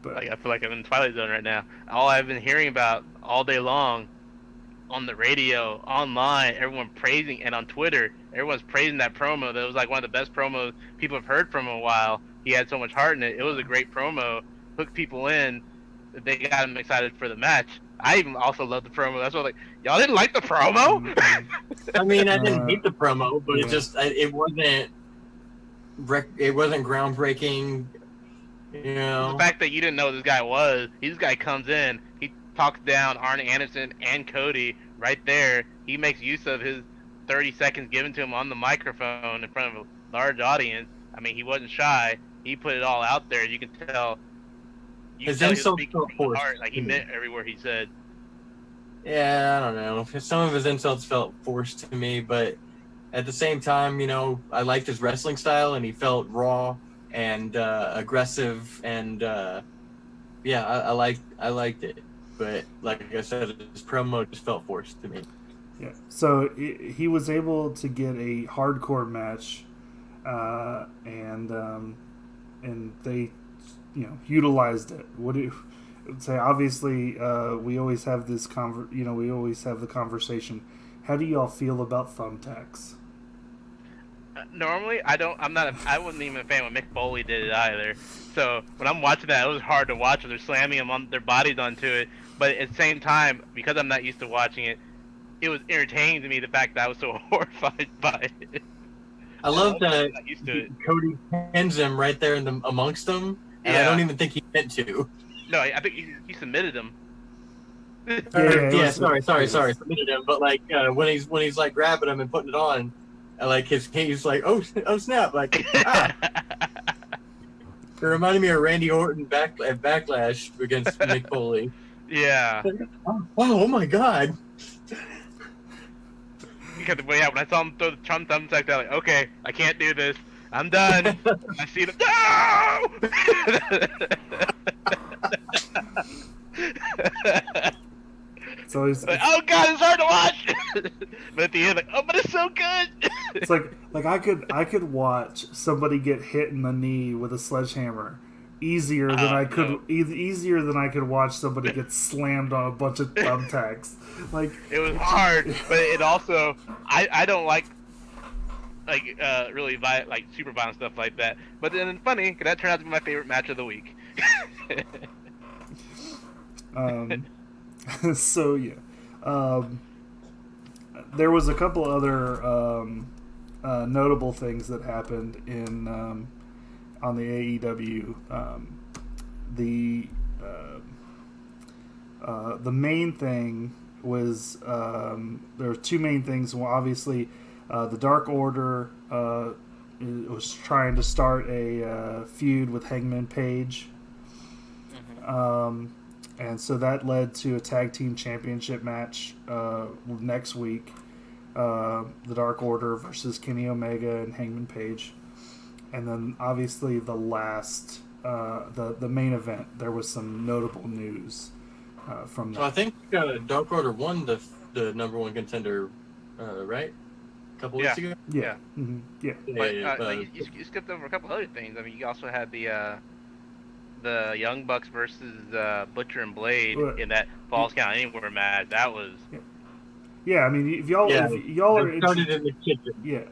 I feel like I'm in Twilight Zone right now. All I've been hearing about all day long, on the radio, online, everyone praising, and on Twitter, everyone's praising that promo. That was like one of the best promos people have heard from in a while. He had so much heart in it. It was a great promo. Hooked people in. They got them excited for the match. I even also loved the promo. That's what y'all didn't like the promo? I mean, I didn't hate the promo, but it wasn't groundbreaking. The fact that you didn't know who this guy was. This guy comes in. He talks down Arn Anderson and Cody right there. He makes use of his 30 seconds given to him on the microphone in front of a large audience. I mean, he wasn't shy. He put it all out there. You can tell. His insults felt forced. Like he meant every word he said. Yeah, I don't know. Some of his insults felt forced to me, but at the same time, I liked his wrestling style, and he felt raw and aggressive, and I liked it. But like I said, his promo just felt forced to me. Yeah. So he was able to get a hardcore match, and they, utilized it. What do you say? Obviously, we always have this we always have the conversation. How do y'all feel about thumbtacks? Normally, I wasn't even a fan when Mick Foley did it either. So when I'm watching that, it was hard to watch. They're slamming them on their bodies onto it. But at the same time, because I'm not used to watching it, it was entertaining to me, the fact that I was so horrified by it. I love that Cody pins him right there amongst them, and I don't even think he meant to. No, I think he submitted him. Sorry, submitted him. But like when he's like grabbing him and putting it on, like he's like, oh snap, like ah. It reminded me of Randy Orton Backlash against Mick Foley. Yeah. Oh my God. Because when I saw him throw the Trump thumbtack, I was like, okay, I can't do this. I'm done. I see the no. So he's like, oh God, it's hard to watch. But at the end, but it's so good. It's like I could watch somebody get hit in the knee with a sledgehammer easier than I could watch somebody get slammed on a bunch of thumbtacks. Like, it was hard, but it also I don't like really super violent stuff like that. But then it's funny because that turned out to be my favorite match of the week. So yeah, there was a couple other notable things that happened in on the AEW. The main thing was there were two main things. Well, obviously, the Dark Order was trying to start a feud with Hangman Page. And so that led to a tag team championship match next week. The Dark Order versus Kenny Omega and Hangman Page. And then obviously the last, the main event, there was some notable news from that. So I think Dark Order won the number one contender, right? A couple weeks ago? Yeah. Mm-hmm. Yeah. But you skipped over a couple other things. I mean, you also had the Young Bucks versus Butcher and Blade in that Falls Count Anywhere match. That was... Yeah, I mean, if y'all are started in the kitchen. Yeah,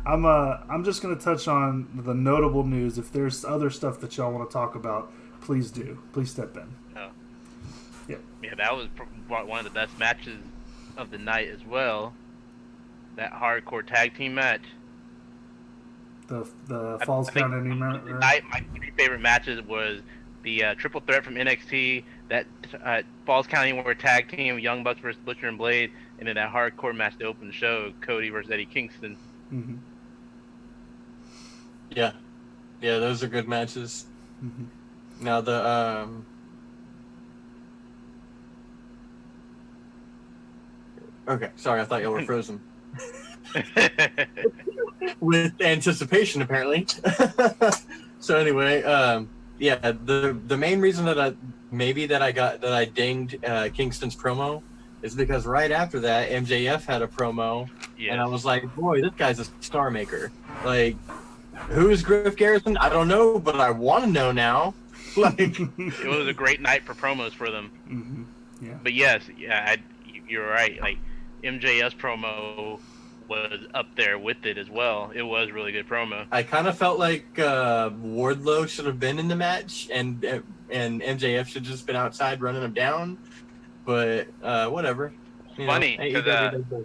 I'm just gonna touch on the notable news. If there's other stuff that y'all want to talk about, please do. Please step in. Oh. Yeah. Yeah, that was one of the best matches of the night as well. That hardcore tag team match. The Falls Count Anywhere. My three favorite matches was the triple threat from NXT, that Falls Count Anywhere tag team, Young Bucks versus Butcher and Blade, and then that hardcore match to open the show, Cody versus Eddie Kingston. Mm-hmm. Yeah, those are good matches. Mm-hmm. Now the okay, sorry, I thought y'all were frozen. With anticipation, apparently. So anyway, the main reason that I dinged Kingston's promo is because right after that MJF had a promo, and I was like, boy, this guy's a star maker. Like, who is Griff Garrison? I don't know, but I want to know now. Like, it was a great night for promos for them. Mm-hmm. Yeah. But yes, you're right. Like, MJF's promo was up there with it as well. It was really good promo. I kind of felt like Wardlow should have been in the match, and MJF should have just been outside running him down. But whatever. Funny, because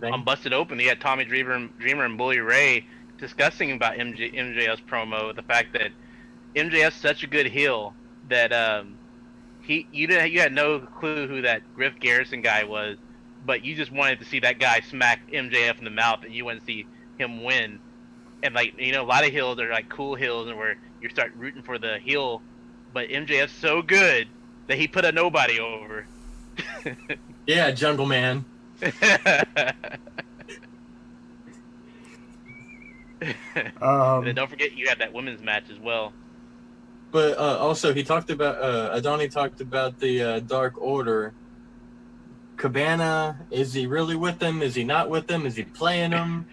on Busted Open, he had Tommy Dreamer and Bully Ray discussing about MJF's promo, the fact that MJF's such a good heel that you had no clue who that Griff Garrison guy was, but you just wanted to see that guy smack MJF in the mouth, and you want to see him win. And a lot of heels are like cool heels, and where you start rooting for the heel, but MJF's so good that he put a nobody over. Yeah, Jungle Man. And then don't forget you had that women's match as well. But also he talked about Adoni talked about the Dark Order. Cabana, is he really with them? Is he not with them? Is he playing them?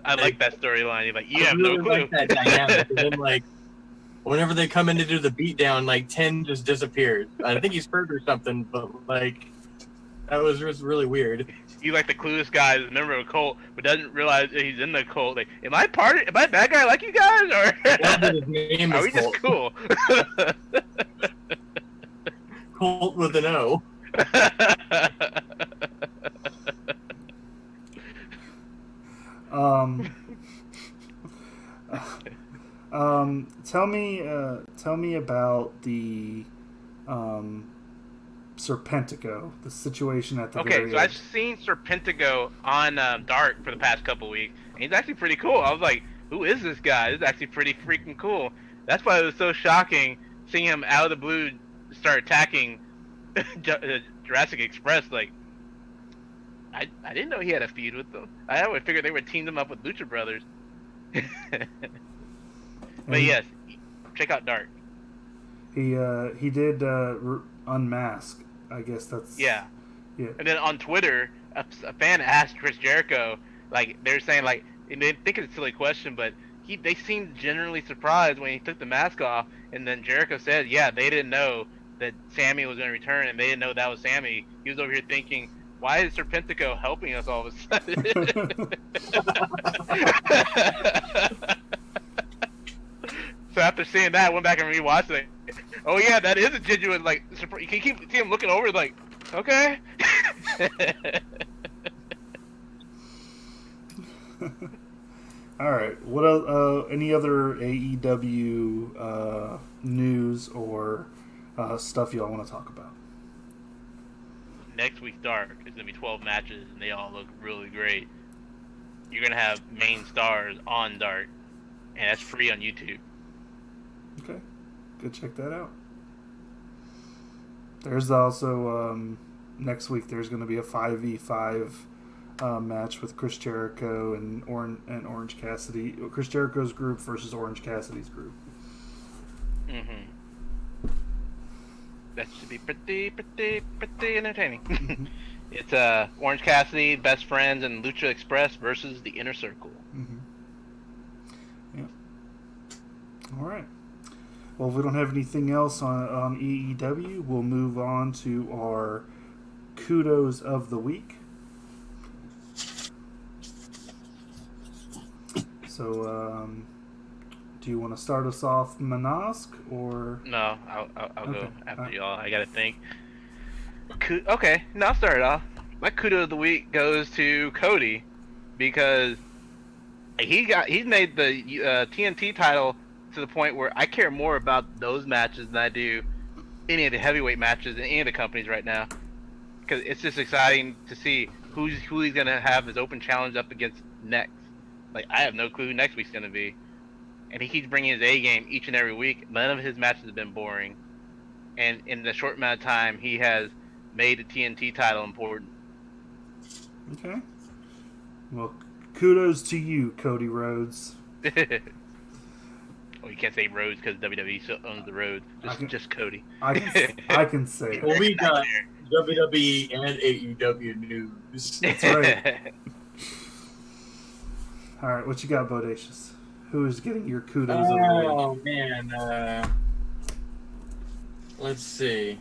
I like that storyline. You're like, you have no clue. Like that dynamic. And then, like, whenever they come in to do the beatdown, like 10 just disappears. I think he's hurt or something, but like that was just really weird. You like the clueless guy that's a member of a cult, but doesn't realize that he's in the cult. Like, am I a bad guy like you guys, or his name are is we just cool? Colt with an O. Tell me about the Serpentico, the situation at the very Okay, so I've seen Serpentico on Dark for the past couple weeks, and he's actually pretty cool. I was like, who is this guy? This is actually pretty freaking cool. That's why it was so shocking seeing him out of the blue start attacking Jurassic Express. Like, I didn't know he had a feud with them. I always figured they would team them up with Lucha Brothers. But yes, check out Dark. He did unmask. I guess that's yeah. And then on Twitter, a fan asked Chris Jericho, like, they're saying, like, and they think it's a silly question, but they seemed genuinely surprised when he took the mask off, and then Jericho said, yeah, they didn't know that Sammy was going to return, and they didn't know that was Sammy. He was over here thinking, why is Serpentico helping us all of a sudden? So after seeing that, I went back and rewatched it. Oh yeah, that is a genuine, like, you can keep see him looking over like, okay. All right. What else, any other AEW news or stuff y'all want to talk about? next week's Dark is gonna be 12 matches, and they all look really great. You're gonna have main stars on Dark, and that's free on YouTube. Okay, go check that out. There's also next week. There's going to be a 5v5 match with Chris Jericho and Orange Cassidy. Chris Jericho's group versus Orange Cassidy's group. That should be pretty entertaining. It's Orange Cassidy, Best Friends, and Lucha Express versus the Inner Circle. Yeah. All right. Well, if we don't have anything else on EEW, we'll move on to our kudos of the week. So, do you want to start us off, Manask, or? No, I'll go after y'all. I gotta think. Okay, now I'll start it off. My kudo of the week goes to Cody because he's made the TNT title to the point where I care more about those matches than I do any of the heavyweight matches in any of the companies right now. Because it's just exciting to see who he's gonna have his open challenge up against next. Like, I have no clue who next week's gonna be, and he keeps bringing his A game each and every week. None of his matches have been boring, and in the short amount of time, he has made the TNT title important. Okay. Well, kudos to you, Cody Rhodes. Oh, you can't say Rhodes because WWE still owns the Rhodes. Just Cody. I can say it. Well, we got WWE and AEW news. That's right. All right, what you got, Bodacious? Who is getting your kudos of the week? Oh, man. Let's see.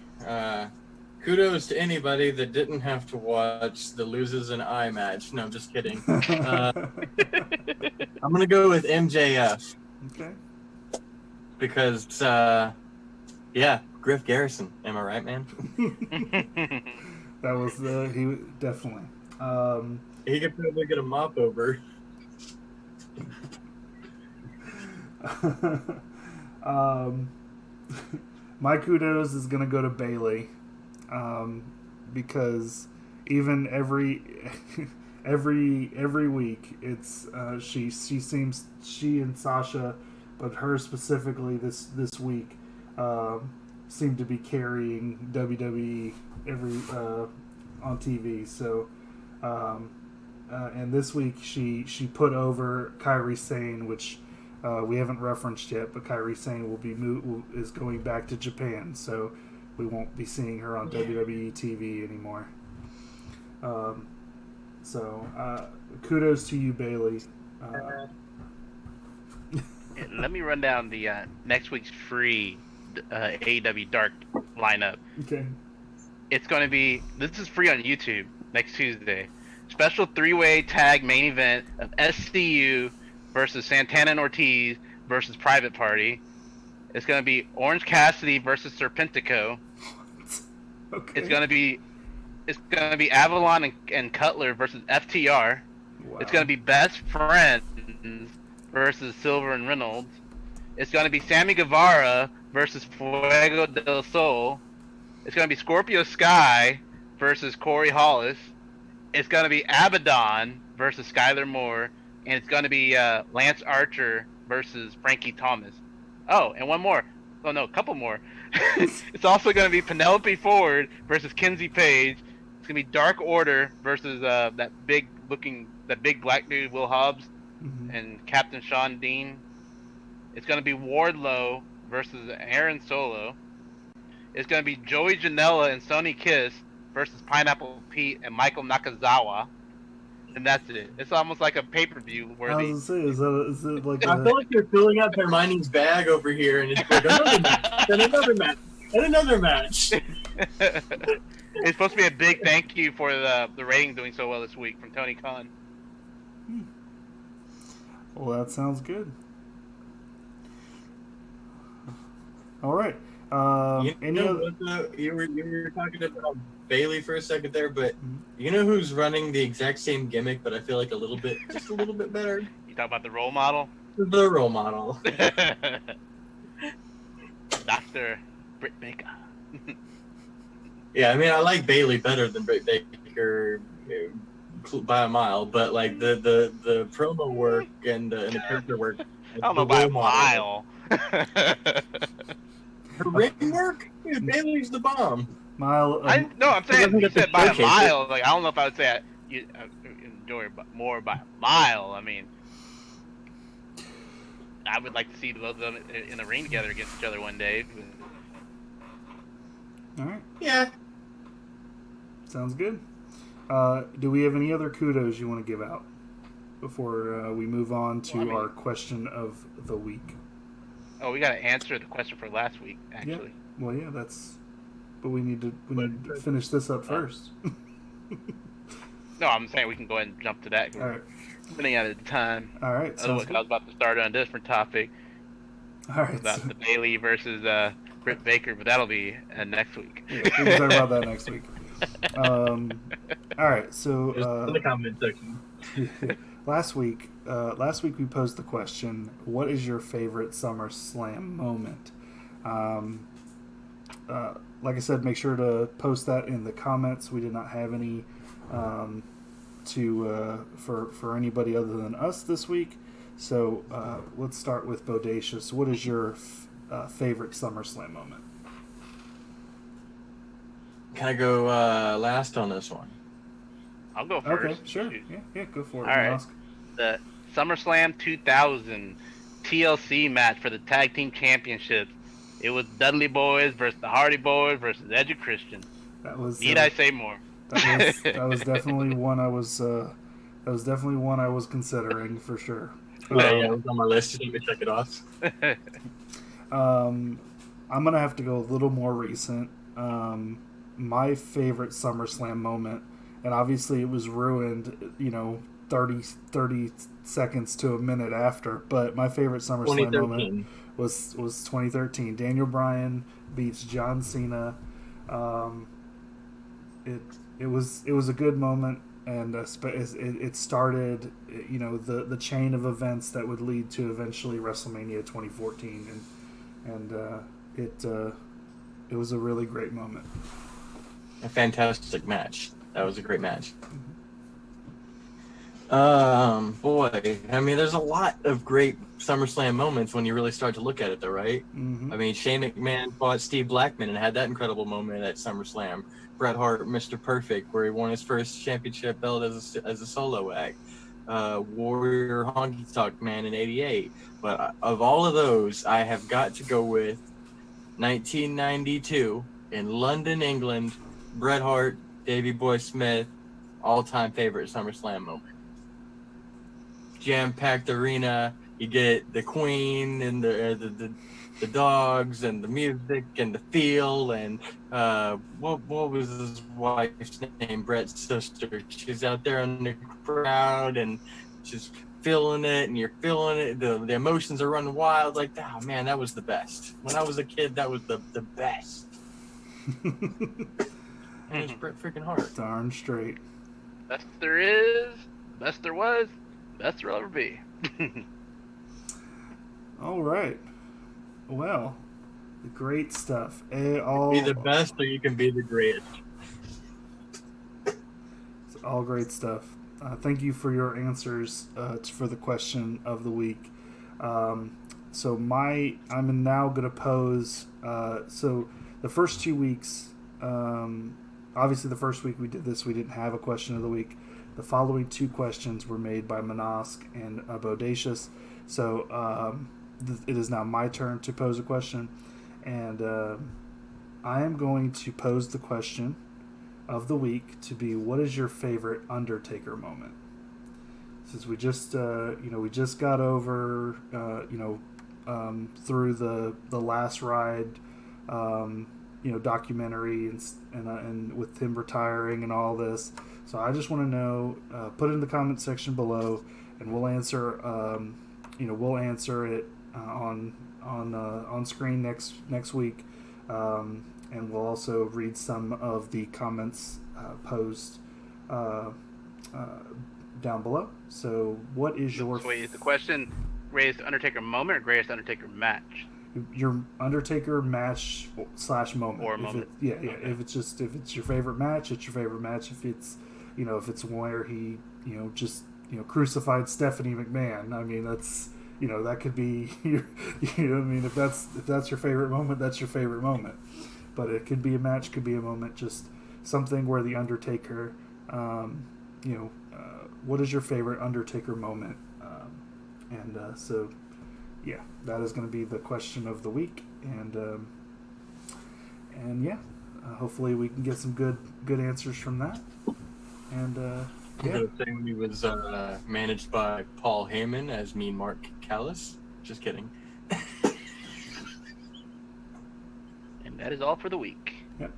Kudos to anybody that didn't have to watch the Loses and I match. No, I'm just kidding. I'm going to go with MJF. Okay. Because, Griff Garrison. Am I right, man? That was he definitely. He could probably get a mop over. My kudos is gonna go to Bailey, because even every week it's she and Sasha, but her specifically this week, seem to be carrying WWE on TV. So, and this week she put over Kairi Sane, which we haven't referenced yet, but Kairi Sane is going back to Japan, so we won't be seeing her on WWE TV anymore. So kudos to you, Bailey. Let me run down the next week's free AEW Dark lineup. Okay. It's going to be, this is free on YouTube next Tuesday. Special 3-way tag main event of SCU versus Santana and Ortiz versus Private Party. It's going to be Orange Cassidy versus Serpentico. Okay. It's going to be Avalon and Cutler versus FTR. Wow. It's going to be Best Friends versus Silver and Reynolds. It's going to be Sammy Guevara versus Fuego del Sol. It's going to be Scorpio Sky versus Corey Hollis. It's going to be Abaddon versus Skylar Moore. And it's going to be Lance Archer versus Frankie Thomas. Oh, and one more. Oh, no, a couple more. It's also going to be Penelope Ford versus Kenzie Page. It's going to be Dark Order versus that big black dude, Will Hobbs, and Captain Sean Dean. It's going to be Wardlow versus Aaron Solo. It's going to be Joey Janela and Sonny Kiss versus Pineapple Pete and Michael Nakazawa. And that's it. It's almost like a pay-per-view worthy. I was gonna say, is it like I feel like they're filling up Hermione's bag over here, and it's like another match, and another match, and another match. It's supposed to be a big thank you for the ratings doing so well this week from Tony Khan. Well, that sounds good. All right. You were talking about Bailey for a second there, but you know who's running the exact same gimmick, but I feel like just a little bit better? You talk about the role model? The role model. Dr. Britt Baker. Yeah, I mean, I like Bailey better than Britt Baker by a mile, but like the promo work and the character work, I don't the know by a role model, mile. her ring work, dude, Bailey's the bomb. Mile. No, I'm It saying doesn't you get to said by a showcase it. mile. Like I don't know if I would say you enjoy it more by a mile. I mean, I would like to see both of them in the ring together against each other one day. All right. Yeah. Sounds good. Do we have any other kudos you want to give out before we move on to our question of the week? Oh, we got to answer the question for last week, actually. Yeah. Well, yeah, that's. But we need to finish this up first. No, I'm saying we can go ahead and jump to that. All right. Running out of time. All right. Otherwise, I was about to start on a different topic. All right. About the Bailey versus Britt Baker, but that'll be next week. Yeah, we can talk about that next week. All right. So In the comment section. last week we posed the question: what is your favorite SummerSlam moment? Like I said, make sure to post that in the comments. We did not have any for anybody other than us this week. So let's start with Bodacious. What is your favorite SummerSlam moment? Can I go last on this one? I'll go first. Okay, sure. Yeah, go for it. All right. The SummerSlam 2000 TLC match for the Tag Team Championships. It was Dudley Boys versus the Hardy Boys versus Edge and Christian. Need I say more? That was definitely one I was. That was definitely one I was considering for sure. Yeah, it was on my list. Just let me check it off. I'm gonna have to go a little more recent. My favorite SummerSlam moment, and obviously it was ruined, 30 seconds to a minute after, but my favorite SummerSlam moment was 2013. Daniel Bryan beats John Cena. It was a good moment, and it started, the chain of events that would lead to eventually WrestleMania 2014, and it was a really great moment. A fantastic match. That was a great match. Boy, I mean, there's a lot of great SummerSlam moments when you really start to look at it, though, right? Mm-hmm. I mean, Shane McMahon fought Steve Blackman and had that incredible moment at SummerSlam. Bret Hart, Mr. Perfect, where he won his first championship belt as a solo act. Warrior Honky Tonk Man in '88. But of all of those, I have got to go with 1992 in London, England. Bret Hart, Davey Boy Smith, all-time favorite SummerSlam moment. Jam-packed arena. You get the Queen and the dogs and the music and the feel and what was his wife's name? Bret's sister. She's out there in the crowd and she's feeling it, and you're feeling it. The emotions are running wild. Like, oh man, that was the best. When I was a kid, that was the best. And it's Bret freaking Hart. Darn straight. Best there is, best there was, best there'll ever be. All right. Well, great stuff. Be the best, or you can be the greatest. It's all great stuff. Thank you for your answers for the question of the week. I'm now going to pose. So the first 2 weeks, obviously the first week we did this, we didn't have a question of the week. The following 2 questions were made by Manosk and Bodacious. So it is now my turn to pose a question, and I am going to pose the question of the week to be: what is your favorite Undertaker moment? Since we just we just got over through the last ride documentary and with him retiring and all this, so I just want to know. Put it in the comment section below, and we'll answer. We'll answer it on screen next week, and we'll also read some of the comments posed down below. So, what is your? Wait, is the question greatest Undertaker moment or greatest Undertaker match? your Undertaker match / moment. Or moment. Okay. If it's your favorite match, it's your favorite match. If it's if it's where he just crucified Stephanie McMahon, I mean that's that could be I mean if that's your favorite moment, that's your favorite moment. But it could be a match, could be a moment, just something where the Undertaker, what is your favorite Undertaker moment? So, yeah, that is going to be the question of the week, and hopefully we can get some good answers from that. And The thing was managed by Paul Heyman as Mean Mark Callis. Just kidding. And that is all for the week. Yep.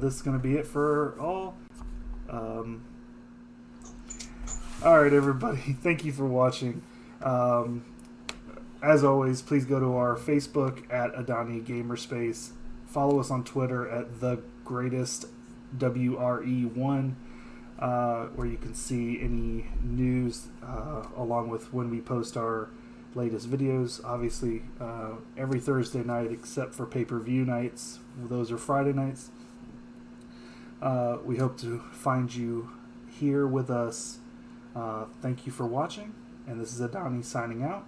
This is going to be it for all. All right, everybody. Thank you for watching. As always, please go to our Facebook at Adani Gamerspace. Follow us on Twitter at TheGreatestWRE1, where you can see any news along with when we post our latest videos. Obviously, every Thursday night except for pay-per-view nights. Those are Friday nights. We hope to find you here with us. Thank you for watching, and this is Adani signing out.